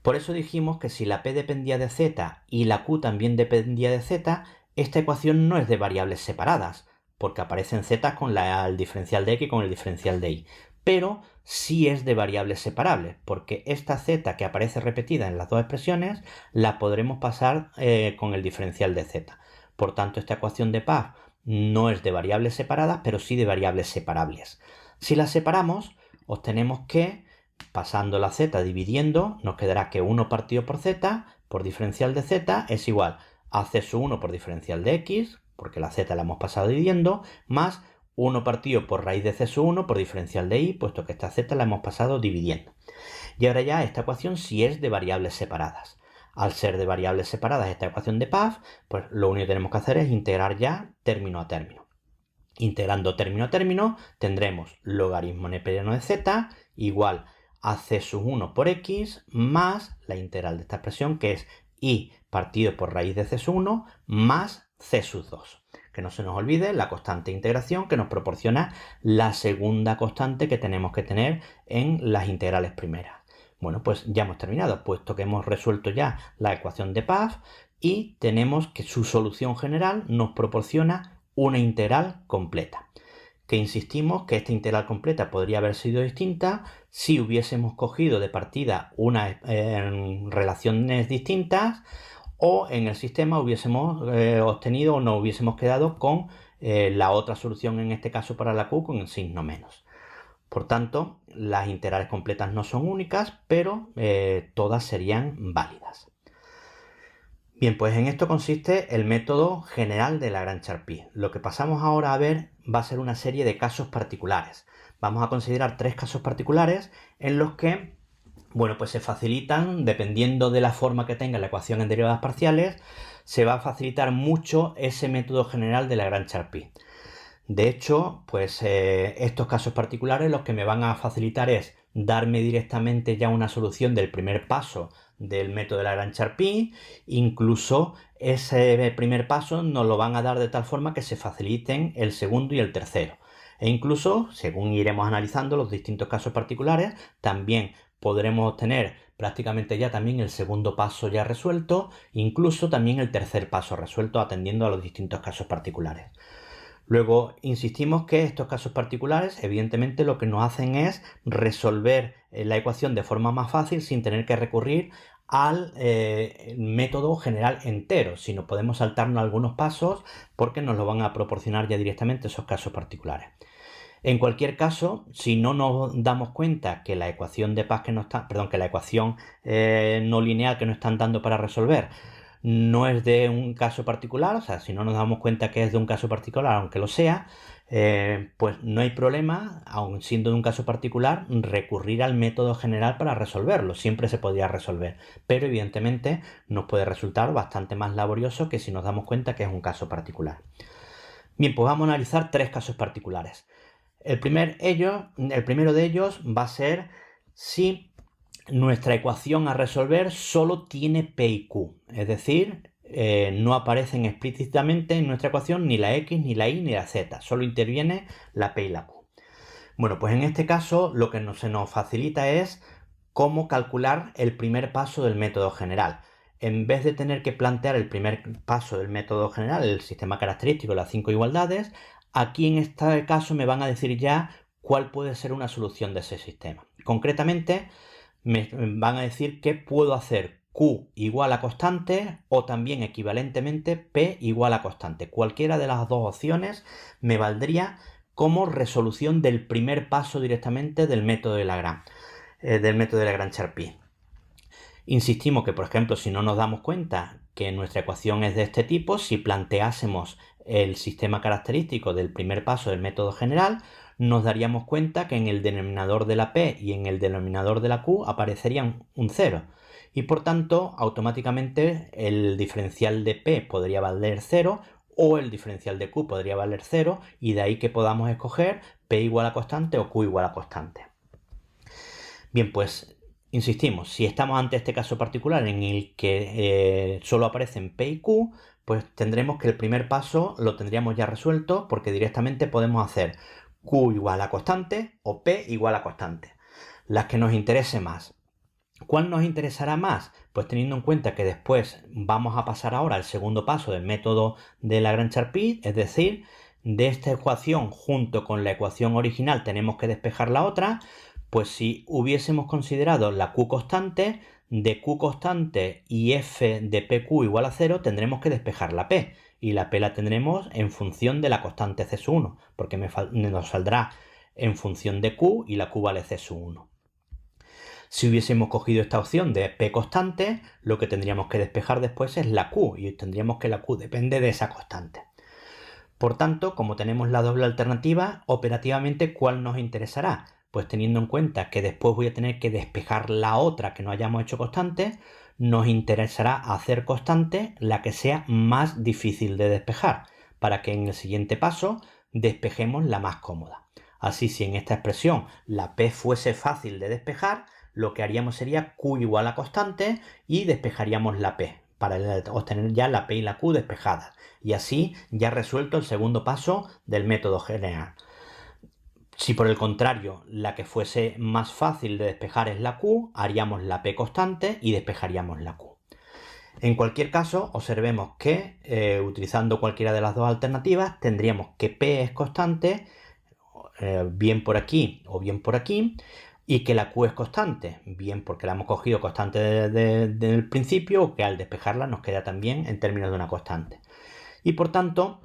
Por eso dijimos que si la p dependía de z y la q también dependía de z, esta ecuación no es de variables separadas, porque aparecen z con el diferencial de x y con el diferencial de y. Pero sí es de variables separables, porque esta z que aparece repetida en las dos expresiones la podremos pasar con el diferencial de z. Por tanto, esta ecuación de Pfaff no es de variables separadas, pero sí de variables separables. Si las separamos, obtenemos que, pasando la z dividiendo, nos quedará que 1 partido por z por diferencial de z es igual a c sub 1 por diferencial de x, porque la z la hemos pasado dividiendo, más 1 partido por raíz de c sub 1 por diferencial de y, puesto que esta z la hemos pasado dividiendo. Y ahora ya esta ecuación sí es de variables separadas. Al ser de variables separadas esta ecuación de Pfaff, pues lo único que tenemos que hacer es integrar ya término a término. Integrando término a término tendremos logaritmo neperiano de z igual a c sub 1 por x más la integral de esta expresión, que es y partido por raíz de c sub 1 más c sub 2. Que no se nos olvide la constante de integración que nos proporciona la segunda constante que tenemos que tener en las integrales primeras. Bueno, pues ya hemos terminado, puesto que hemos resuelto ya la ecuación de Pfaff y tenemos que su solución general nos proporciona una integral completa. Que insistimos que esta integral completa podría haber sido distinta si hubiésemos cogido de partida unas relaciones distintas o en el sistema hubiésemos obtenido o nos hubiésemos quedado con la otra solución, en este caso para la Q, con el signo menos. Por tanto, las integrales completas no son únicas, pero todas serían válidas. Bien, pues en esto consiste el método general de Lagrange-Charpy. Lo que pasamos ahora a ver va a ser una serie de casos particulares. Vamos a considerar 3 casos particulares en los que, bueno, pues se facilitan, dependiendo de la forma que tenga la ecuación en derivadas parciales, se va a facilitar mucho ese método general de Lagrange-Charpy. De hecho, pues estos casos particulares los que me van a facilitar es darme directamente ya una solución del primer paso del método de Lagrange-Charpy. Incluso ese primer paso nos lo van a dar de tal forma que se faciliten el segundo y el tercero. E incluso, según iremos analizando los distintos casos particulares, también podremos obtener prácticamente ya también el segundo paso ya resuelto, incluso también el tercer paso resuelto atendiendo a los distintos casos particulares. Luego, insistimos que estos casos particulares, evidentemente, lo que nos hacen es resolver la ecuación de forma más fácil sin tener que recurrir al método general entero, sino podemos saltarnos algunos pasos porque nos lo van a proporcionar ya directamente esos casos particulares. En cualquier caso, si no nos damos cuenta que la ecuación de Pfaff que la ecuación no lineal que nos están dando para resolver no es de un caso particular, o sea, si no nos damos cuenta que es de un caso particular, aunque lo sea, pues no hay problema, aun siendo de un caso particular, recurrir al método general para resolverlo. Siempre se podría resolver, pero evidentemente nos puede resultar bastante más laborioso que si nos damos cuenta que es un caso particular. Bien, pues vamos a analizar 3 casos particulares. El primero de ellos va a ser si nuestra ecuación a resolver solo tiene P y Q, es decir, no aparecen explícitamente en nuestra ecuación ni la X, ni la Y, ni la Z, solo interviene la P y la Q. Bueno, pues en este caso lo que se nos facilita es cómo calcular el primer paso del método general. En vez de tener que plantear el primer paso del método general, el sistema característico, las 5 igualdades, aquí en este caso me van a decir ya cuál puede ser una solución de ese sistema. Concretamente, me van a decir que puedo hacer Q igual a constante o también equivalentemente P igual a constante. Cualquiera de las dos opciones me valdría como resolución del primer paso directamente del método de Lagrange-Charpy. Insistimos que, por ejemplo, si no nos damos cuenta que nuestra ecuación es de este tipo, si planteásemos el sistema característico del primer paso del método general, nos daríamos cuenta que en el denominador de la P y en el denominador de la Q aparecerían un 0. Y por tanto, automáticamente el diferencial de P podría valer 0 o el diferencial de Q podría valer 0, y de ahí que podamos escoger P igual a constante o Q igual a constante. Bien, pues insistimos, si estamos ante este caso particular en el que solo aparecen P y Q, pues tendremos que el primer paso lo tendríamos ya resuelto, porque directamente podemos hacer Q igual a constante o P igual a constante, las que nos interese más. ¿Cuál nos interesará más? Pues teniendo en cuenta que después vamos a pasar ahora al segundo paso del método de Lagrange-Charpy, es decir, de esta ecuación junto con la ecuación original tenemos que despejar la otra, pues si hubiésemos considerado la Q constante, de Q constante y f de PQ igual a 0, tendremos que despejar la P. Y la P la tendremos en función de la constante C1, porque nos saldrá en función de Q y la Q vale C1. Si hubiésemos cogido esta opción de P constante, lo que tendríamos que despejar después es la Q, y tendríamos que la Q depende de esa constante. Por tanto, como tenemos la doble alternativa, operativamente, ¿cuál nos interesará? Pues teniendo en cuenta que después voy a tener que despejar la otra que no hayamos hecho constante, nos interesará hacer constante la que sea más difícil de despejar, para que en el siguiente paso despejemos la más cómoda. Así, si en esta expresión la P fuese fácil de despejar, lo que haríamos sería Q igual a constante y despejaríamos la P, para obtener ya la P y la Q despejadas. Y así ya resuelto el segundo paso del método general. Si por el contrario la que fuese más fácil de despejar es la Q, haríamos la P constante y despejaríamos la Q. En cualquier caso, observemos que utilizando cualquiera de las dos alternativas tendríamos que P es constante, bien por aquí o bien por aquí, y que la Q es constante, bien porque la hemos cogido constante desde el principio o que al despejarla nos queda también en términos de una constante. Y por tanto,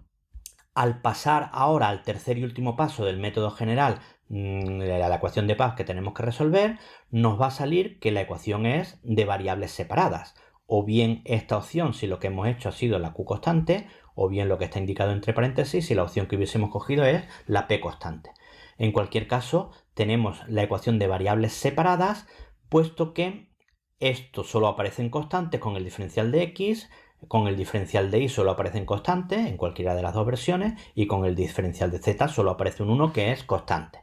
al pasar ahora al tercer y último paso del método general de la ecuación de Paz que tenemos que resolver, nos va a salir que la ecuación es de variables separadas. O bien esta opción si lo que hemos hecho ha sido la Q constante, o bien lo que está indicado entre paréntesis si la opción que hubiésemos cogido es la P constante. En cualquier caso, tenemos la ecuación de variables separadas, puesto que esto solo aparece en constantes con el diferencial de x, con el diferencial de y solo aparecen constantes en cualquiera de las dos versiones, y con el diferencial de z solo aparece un 1 que es constante.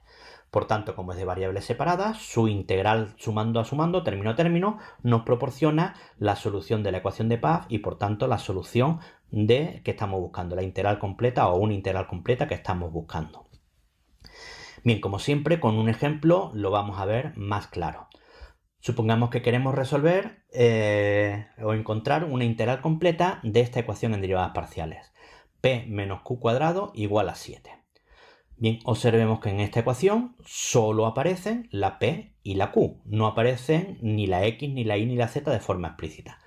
Por tanto, como es de variables separadas, su integral sumando a sumando, término a término, nos proporciona la solución de la ecuación de Paz y por tanto la solución que estamos buscando, la integral completa o una integral completa que estamos buscando. Bien, como siempre, con un ejemplo lo vamos a ver más claro. Supongamos que queremos resolver o encontrar una integral completa de esta ecuación en derivadas parciales. P menos Q cuadrado igual a 7. Bien, observemos que en esta ecuación solo aparecen la P y la Q. No aparecen ni la X, ni la Y, ni la Z de forma explícita.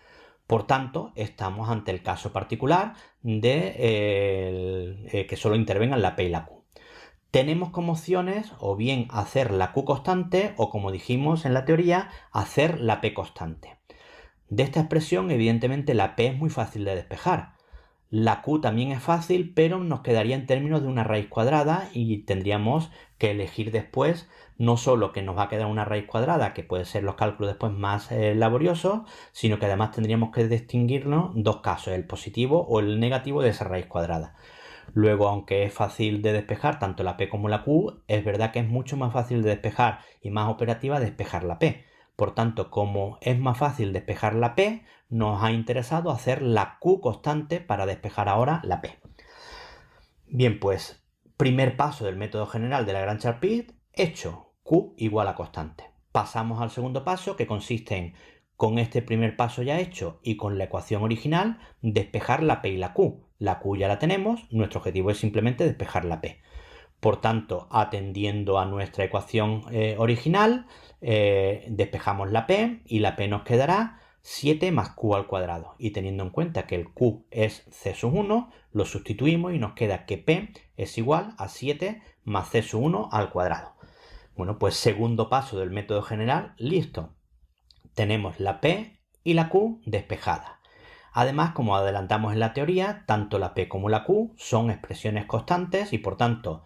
Por tanto, estamos ante el caso particular de que solo intervengan la P y la Q. Tenemos como opciones o bien hacer la Q constante o, como dijimos en la teoría, hacer la P constante. De esta expresión, evidentemente, la P es muy fácil de despejar. La Q también es fácil, pero nos quedaría en términos de una raíz cuadrada y tendríamos que elegir después no solo que nos va a quedar una raíz cuadrada, que puede ser los cálculos después más laboriosos, sino que además tendríamos que distinguirnos dos casos, el positivo o el negativo de esa raíz cuadrada. Luego, aunque es fácil de despejar tanto la P como la Q, es verdad que es mucho más fácil de despejar y más operativa despejar la P. Por tanto, como es más fácil despejar la P, nos ha interesado hacer la Q constante para despejar ahora la P. Bien, pues, primer paso del método general de Lagrange-Charpit hecho, Q igual a constante. Pasamos al segundo paso, que consiste en, con este primer paso ya hecho y con la ecuación original, despejar la P y la Q. La Q ya la tenemos, nuestro objetivo es simplemente despejar la P. Por tanto, atendiendo a nuestra ecuación original, despejamos la P y la P nos quedará 7 más Q al cuadrado. Y teniendo en cuenta que el Q es C sub 1, lo sustituimos y nos queda que P es igual a 7 más C sub 1 al cuadrado. Bueno, pues segundo paso del método general, listo. Tenemos la P y la Q despejadas. Además, como adelantamos en la teoría, tanto la P como la Q son expresiones constantes y por tanto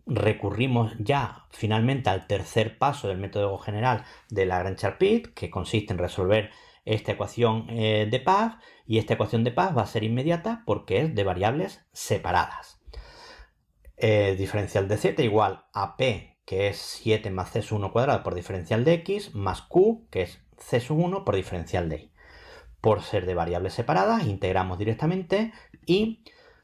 recurrimos ya finalmente al tercer paso del método general de Lagrange-Charpit, que consiste en resolver esta ecuación de Paz, y esta ecuación de Paz va a ser inmediata porque es de variables separadas. Diferencial de z igual a P, que es 7 más c sub 1 cuadrado por diferencial de x, más Q, que es c sub 1 por diferencial de y. Por ser de variables separadas, integramos directamente y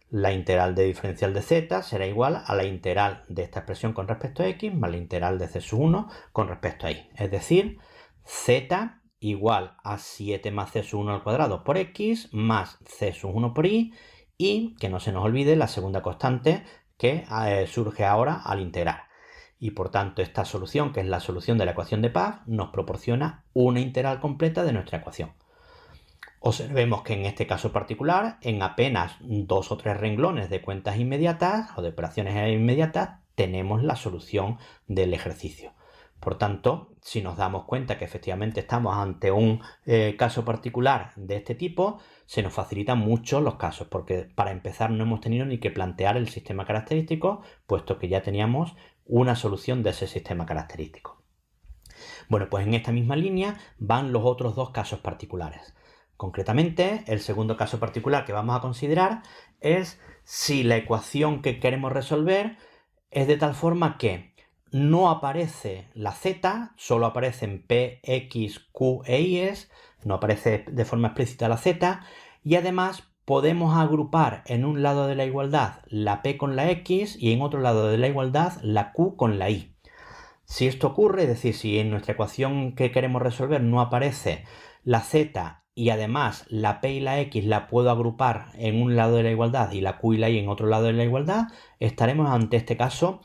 la integral de diferencial de z será igual a la integral de esta expresión con respecto a x más la integral de c sub 1 con respecto a y. Es decir, z igual a 7 más c sub 1 al cuadrado por x más c sub 1 por y, y que no se nos olvide la segunda constante, que surge ahora al integrar. Y por tanto esta solución, que es la solución de la ecuación de Pfaff, nos proporciona una integral completa de nuestra ecuación. Observemos que en este caso particular, en apenas 2 o 3 renglones de cuentas inmediatas o de operaciones inmediatas, tenemos la solución del ejercicio. Por tanto, si nos damos cuenta que efectivamente estamos ante un caso particular de este tipo, se nos facilitan mucho los casos, porque para empezar no hemos tenido ni que plantear el sistema característico, puesto que ya teníamos una solución de ese sistema característico. Bueno, pues en esta misma línea van los otros dos casos particulares. Concretamente, el segundo caso particular que vamos a considerar es si la ecuación que queremos resolver es de tal forma que no aparece la z, solo aparecen p, x, q e y, no aparece de forma explícita la z, y además podemos agrupar en un lado de la igualdad la p con la x y en otro lado de la igualdad la q con la y. Si esto ocurre, es decir, si en nuestra ecuación que queremos resolver no aparece la z y además la p y la x la puedo agrupar en un lado de la igualdad y la q y la y en otro lado de la igualdad, estaremos ante este caso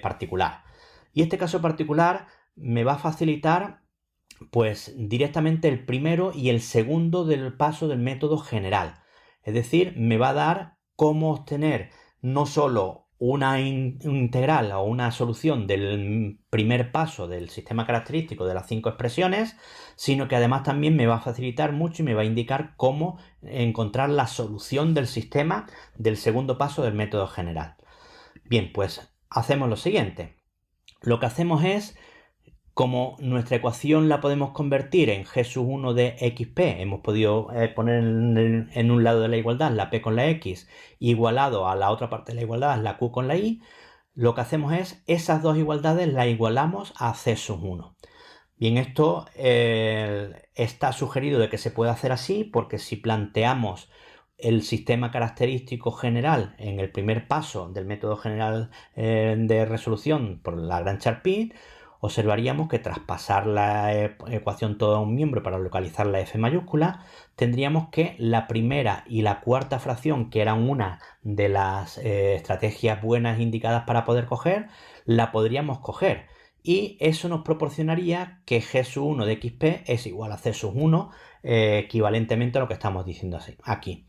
particular. Y este caso particular me va a facilitar pues directamente el primero y el segundo del paso del método general. Es decir, me va a dar cómo obtener no solo una integral o una solución del primer paso del sistema característico de las 5 expresiones, sino que además también me va a facilitar mucho y me va a indicar cómo encontrar la solución del sistema del segundo paso del método general. Bien, pues hacemos lo siguiente. Lo que hacemos es, como nuestra ecuación la podemos convertir en g sub 1 de xp, hemos podido poner en un lado de la igualdad la p con la x, igualado a la otra parte de la igualdad la q con la y, lo que hacemos es esas dos igualdades las igualamos a c sub 1. Bien, esto está sugerido de que se puede hacer así porque si planteamos el sistema característico general en el primer paso del método general de resolución por Lagrange-Charpy, observaríamos que tras pasar la ecuación toda a un miembro para localizar la f mayúscula, tendríamos que la primera y la cuarta fracción, que eran una de las estrategias buenas indicadas para poder coger, la podríamos coger. Y eso nos proporcionaría que g sub 1 de xp es igual a c sub 1, equivalentemente a lo que estamos diciendo aquí.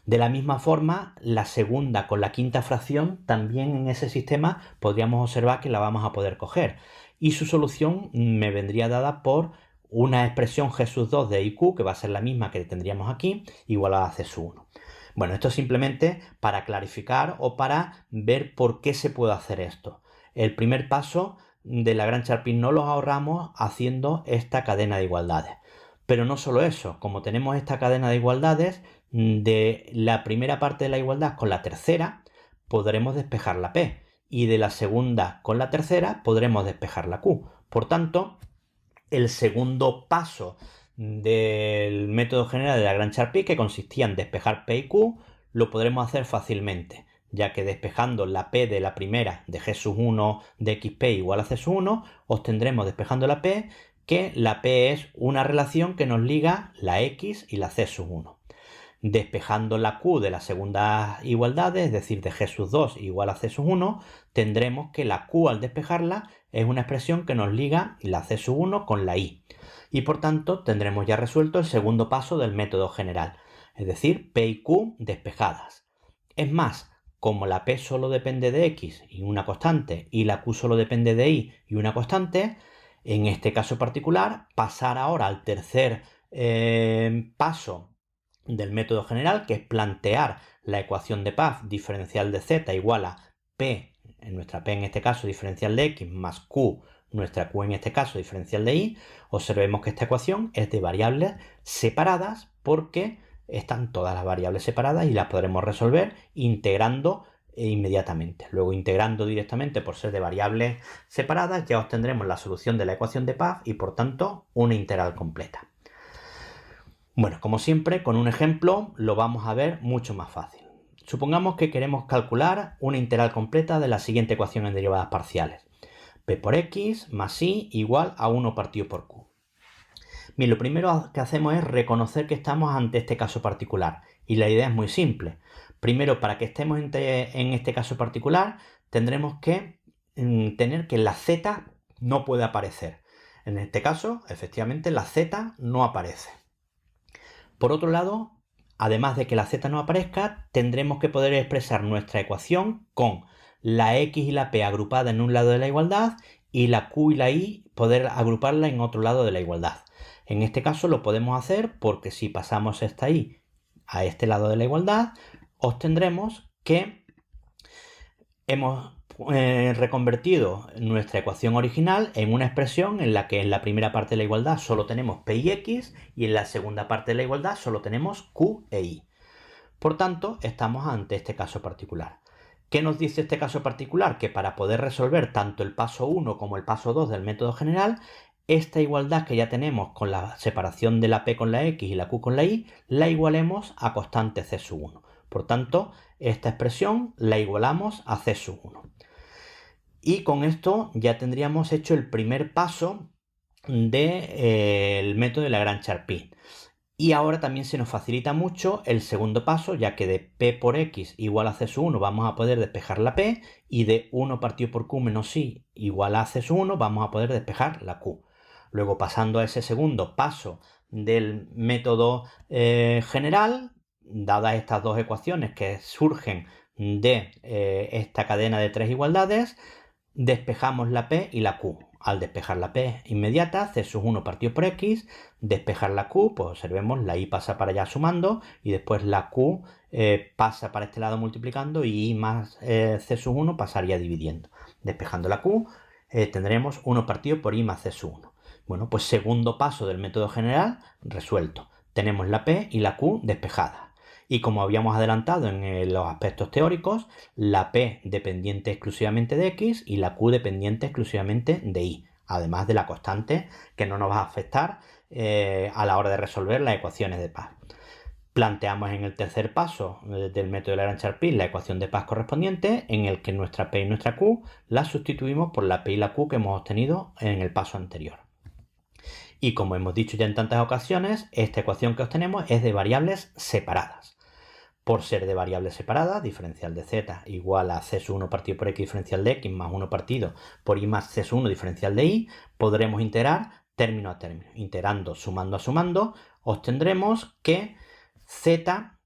De la misma forma, la segunda con la quinta fracción, también en ese sistema podríamos observar que la vamos a poder coger. Y su solución me vendría dada por una expresión g sub 2 de iq, que va a ser la misma que tendríamos aquí, igual a c sub 1. Bueno, esto es simplemente para clarificar o para ver por qué se puede hacer esto. El primer paso de Lagrange-Charpy no los ahorramos haciendo esta cadena de igualdades. Pero no solo eso, como tenemos esta cadena de igualdades, de la primera parte de la igualdad con la tercera podremos despejar la p y de la segunda con la tercera podremos despejar la q. Por tanto, el segundo paso del método general de Lagrange-Charpy, que consistía en despejar p y q, lo podremos hacer fácilmente, ya que despejando la p de la primera de g sub 1 de xp igual a c sub 1, obtendremos despejando la p que la p es una relación que nos liga la x y la c sub 1. Despejando la q de la segunda igualdad, es decir, de g sub 2 igual a c sub 1, tendremos que la q al despejarla es una expresión que nos liga la c sub 1 con la y. Y por tanto tendremos ya resuelto el segundo paso del método general, es decir, p y q despejadas. Es más, como la p solo depende de x y una constante y la q solo depende de y una constante, en este caso particular, pasar ahora al tercer paso del método general, que es plantear la ecuación de Pfaff diferencial de z igual a p, en nuestra p en este caso diferencial de x, más q, nuestra q en este caso diferencial de y. Observemos que esta ecuación es de variables separadas porque están todas las variables separadas y las podremos resolver integrando inmediatamente. Luego, integrando directamente por ser de variables separadas, ya obtendremos la solución de la ecuación de Pfaff y por tanto una integral completa. Bueno, como siempre, con un ejemplo lo vamos a ver mucho más fácil. Supongamos que queremos calcular una integral completa de la siguiente ecuación en derivadas parciales. P por x más y igual a 1 partido por q. Bien, lo primero que hacemos es reconocer que estamos ante este caso particular. Y la idea es muy simple. Primero, para que estemos en este caso particular, tendremos que tener que la z no puede aparecer. En este caso, efectivamente, la z no aparece. Por otro lado, además de que la z no aparezca, tendremos que poder expresar nuestra ecuación con la x y la p agrupadas en un lado de la igualdad y la q y la y poder agruparla en otro lado de la igualdad. En este caso lo podemos hacer porque si pasamos esta y a este lado de la igualdad, obtendremos que hemos reconvertido nuestra ecuación original en una expresión en la que en la primera parte de la igualdad solo tenemos p y x y en la segunda parte de la igualdad solo tenemos q e y. Por tanto, estamos ante este caso particular. ¿Qué nos dice este caso particular? Que para poder resolver tanto el paso 1 como el paso 2 del método general, esta igualdad que ya tenemos con la separación de la p con la x y la q con la y, la igualemos a constante c sub 1. Por tanto, esta expresión la igualamos a c sub 1. Y con esto ya tendríamos hecho el primer paso del método de Lagrange-Charpin. Y ahora también se nos facilita mucho el segundo paso, ya que de p por x igual a c sub 1 vamos a poder despejar la p, y de 1 partido por q menos i igual a c sub 1 vamos a poder despejar la q. Luego, pasando a ese segundo paso del método general, dadas estas dos ecuaciones que surgen de esta cadena de tres igualdades, despejamos la p y la q. Al despejar la p inmediata, c sub 1 partido por x, despejar la q, pues observemos, la y pasa para allá sumando y después la q pasa para este lado multiplicando y i más c sub 1 pasaría dividiendo. Despejando la q tendremos 1 partido por i más c sub 1. Bueno, pues segundo paso del método general resuelto. Tenemos la p y la q despejadas. Y como habíamos adelantado en los aspectos teóricos, la p dependiente exclusivamente de x y la q dependiente exclusivamente de y, además de la constante que no nos va a afectar a la hora de resolver las ecuaciones de paz. Planteamos en el tercer paso del método de Lagrange-Charpin la ecuación de paz correspondiente, en el que nuestra p y nuestra q las sustituimos por la p y la q que hemos obtenido en el paso anterior. Y como hemos dicho ya en tantas ocasiones, esta ecuación que obtenemos es de variables separadas. Por ser de variables separadas, diferencial de z igual a c sub 1 partido por x diferencial de x más 1 partido por y más c sub 1 diferencial de y, podremos integrar término a término. Integrando, sumando a sumando, obtendremos que z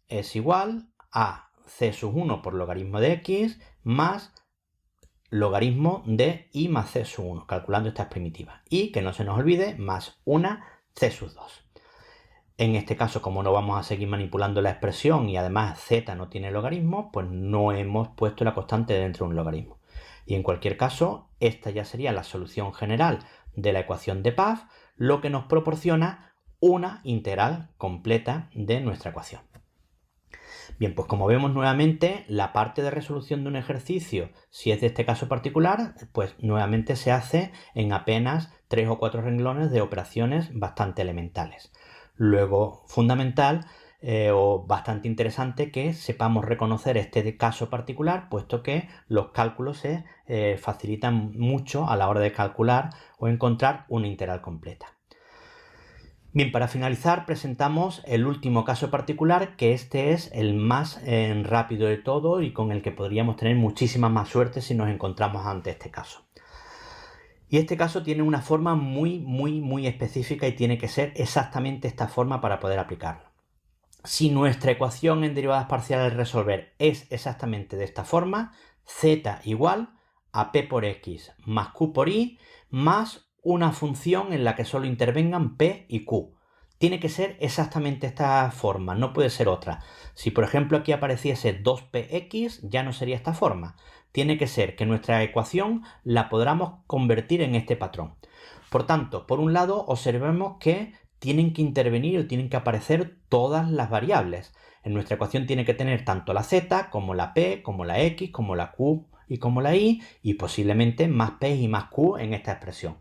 es igual a c sub 1 por logaritmo de x más logaritmo de y más c sub 1, calculando estas primitivas. Y, que no se nos olvide, más una c sub 2. En este caso, como no vamos a seguir manipulando la expresión y además z no tiene logaritmo, pues no hemos puesto la constante dentro de un logaritmo. Y en cualquier caso, esta ya sería la solución general de la ecuación de Pfaff, lo que nos proporciona una integral completa de nuestra ecuación. Bien, pues como vemos nuevamente, la parte de resolución de un ejercicio, si es de este caso particular, pues nuevamente se hace en apenas 3 o 4 renglones de operaciones bastante elementales. Luego, fundamental o bastante interesante que sepamos reconocer este caso particular, puesto que los cálculos se facilitan mucho a la hora de calcular o encontrar una integral completa. Bien, para finalizar presentamos el último caso particular, que este es el más rápido de todo y con el que podríamos tener muchísima más suerte si nos encontramos ante este caso. Y este caso tiene una forma muy específica y tiene que ser exactamente esta forma para poder aplicarlo. Si nuestra ecuación en derivadas parciales de resolver es exactamente de esta forma, z igual a p por x más q por y más una función en la que solo intervengan p y q. Tiene que ser exactamente esta forma, no puede ser otra. Si por ejemplo aquí apareciese 2px, ya no sería esta forma. Tiene que ser que nuestra ecuación la podamos convertir en este patrón. Por tanto, por un lado, observemos que tienen que intervenir o tienen que aparecer todas las variables. En nuestra ecuación tiene que tener tanto la z, como la p, como la x, como la q y como la y, y posiblemente más p y más q en esta expresión.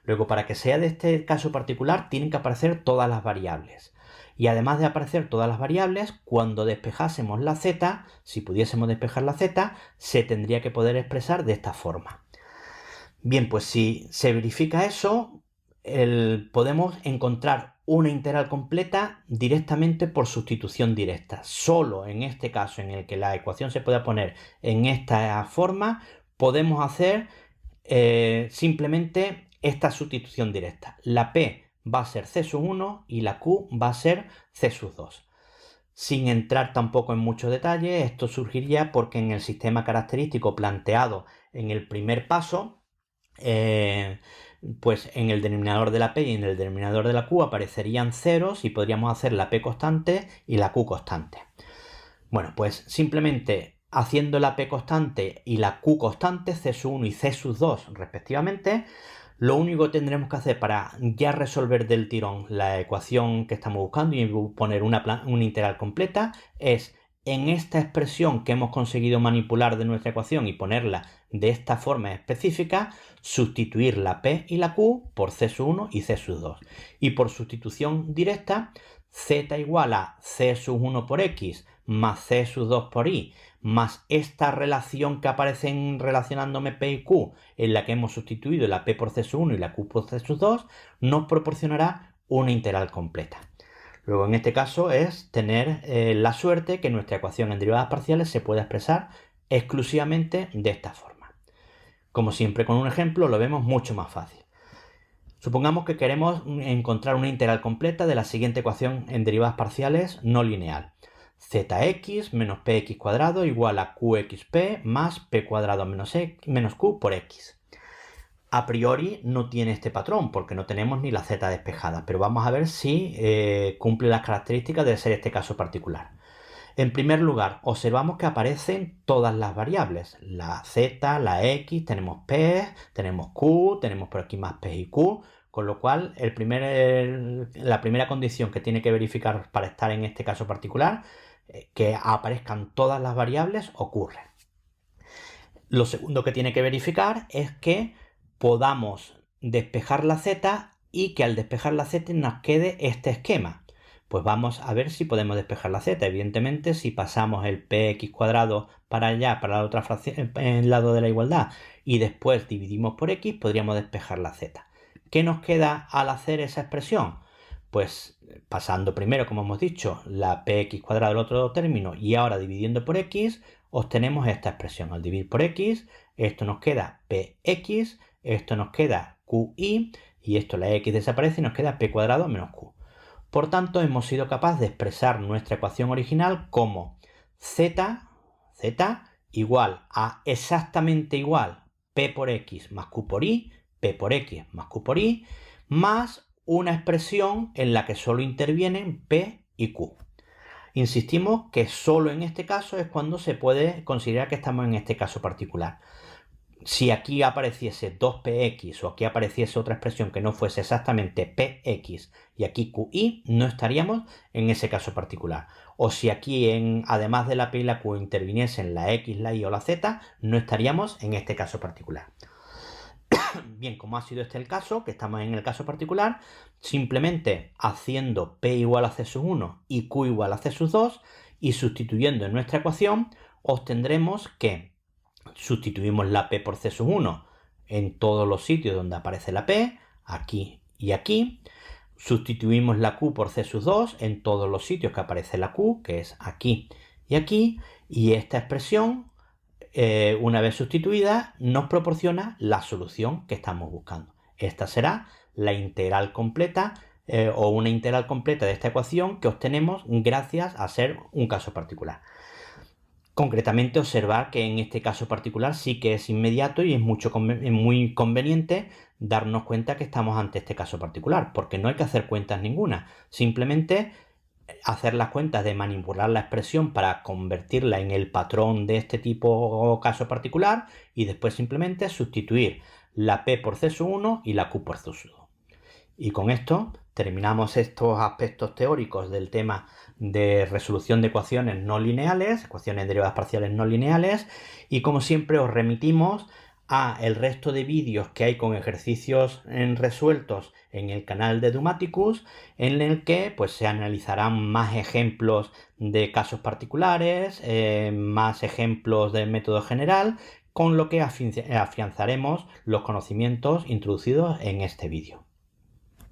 Luego, para que sea de este caso particular, tienen que aparecer todas las variables. Y además de aparecer todas las variables, cuando despejásemos la z, si pudiésemos despejar la z, se tendría que poder expresar de esta forma. Bien, pues si se verifica eso, podemos encontrar una integral completa directamente por sustitución directa. Solo en este caso en el que la ecuación se pueda poner en esta forma, podemos hacer simplemente esta sustitución directa. La P va a ser C sub 1 y la Q va a ser C sub 2. Sin entrar tampoco en mucho detalle, esto surgiría porque en el sistema característico planteado en el primer paso, pues en el denominador de la P y en el denominador de la Q aparecerían ceros y podríamos hacer la P constante y la Q constante. Bueno, pues simplemente haciendo la P constante y la Q constante, C sub 1 y C sub 2 respectivamente, lo único que tendremos que hacer para ya resolver del tirón la ecuación que estamos buscando y poner una integral completa es en esta expresión que hemos conseguido manipular de nuestra ecuación y ponerla de esta forma específica, sustituir la P y la Q por C sub 1 y C sub 2. Y por sustitución directa, Z igual a C sub 1 por X más C sub 2 por Y más esta relación que aparece relacionándome P y Q, en la que hemos sustituido la P por C sub 1 y la Q por C sub 2, nos proporcionará una integral completa. Luego, en este caso, es tener la suerte que nuestra ecuación en derivadas parciales se pueda expresar exclusivamente de esta forma. Como siempre, con un ejemplo lo vemos mucho más fácil. Supongamos que queremos encontrar una integral completa de la siguiente ecuación en derivadas parciales no lineal. Zx menos px cuadrado igual a qxp más p cuadrado menos q por x. A priori no tiene este patrón porque no tenemos ni la z despejada, pero vamos a ver si cumple las características de ser este caso particular. En primer lugar, observamos que aparecen todas las variables, la z, la x, tenemos p, tenemos q, tenemos por aquí más p y q, con lo cual la primera condición que tiene que verificar para estar en este caso particular, que aparezcan todas las variables, ocurre. Lo segundo que tiene que verificar es que podamos despejar la z y que al despejar la z nos quede este esquema. Pues vamos a ver si podemos despejar la z. Evidentemente, si pasamos el px cuadrado para allá, para la otra fracción, en el lado de la igualdad, y después dividimos por x, podríamos despejar la z. ¿Qué nos queda al hacer esa expresión? Pues pasando primero, como hemos dicho, la px cuadrado del otro término y ahora dividiendo por x, obtenemos esta expresión. Al dividir por x, esto nos queda px, esto nos queda qi, y esto la x desaparece y nos queda p cuadrado menos q. Por tanto, hemos sido capaces de expresar nuestra ecuación original como z igual a exactamente igual p por x más q por y, p por x más q por y, más una expresión en la que solo intervienen p y q. Insistimos que solo en este caso es cuando se puede considerar que estamos en este caso particular. Si aquí apareciese 2px o aquí apareciese otra expresión que no fuese exactamente px y aquí qi, no estaríamos en ese caso particular. O si aquí, además de la p y la q, interviniesen la x, la y o la z, no estaríamos en este caso particular. Bien, como ha sido este el caso, que estamos en el caso particular, simplemente haciendo p igual a c sub 1 y q igual a c sub 2 y sustituyendo en nuestra ecuación, obtendremos que sustituimos la p por c sub 1 en todos los sitios donde aparece la p, aquí y aquí. Sustituimos la q por c sub 2 en todos los sitios que aparece la q, que es aquí y aquí. Y esta expresión, una vez sustituida, nos proporciona la solución que estamos buscando. Esta será la integral completa o una integral completa de esta ecuación que obtenemos gracias a ser un caso particular. Concretamente, observar que en este caso particular sí que es inmediato y es muy conveniente darnos cuenta que estamos ante este caso particular, porque no hay que hacer cuentas ninguna, simplemente hacer las cuentas de manipular la expresión para convertirla en el patrón de este tipo o caso particular y después simplemente sustituir la p por c sub 1 y la q por c sub 2. Y con esto terminamos estos aspectos teóricos del tema de resolución de ecuaciones no lineales, ecuaciones de derivadas parciales no lineales, y como siempre os remitimos a el resto de vídeos que hay con ejercicios resueltos en el canal de Edumaticus, en el que pues se analizarán más ejemplos de casos particulares, más ejemplos del método general, con lo que afianzaremos los conocimientos introducidos en este vídeo.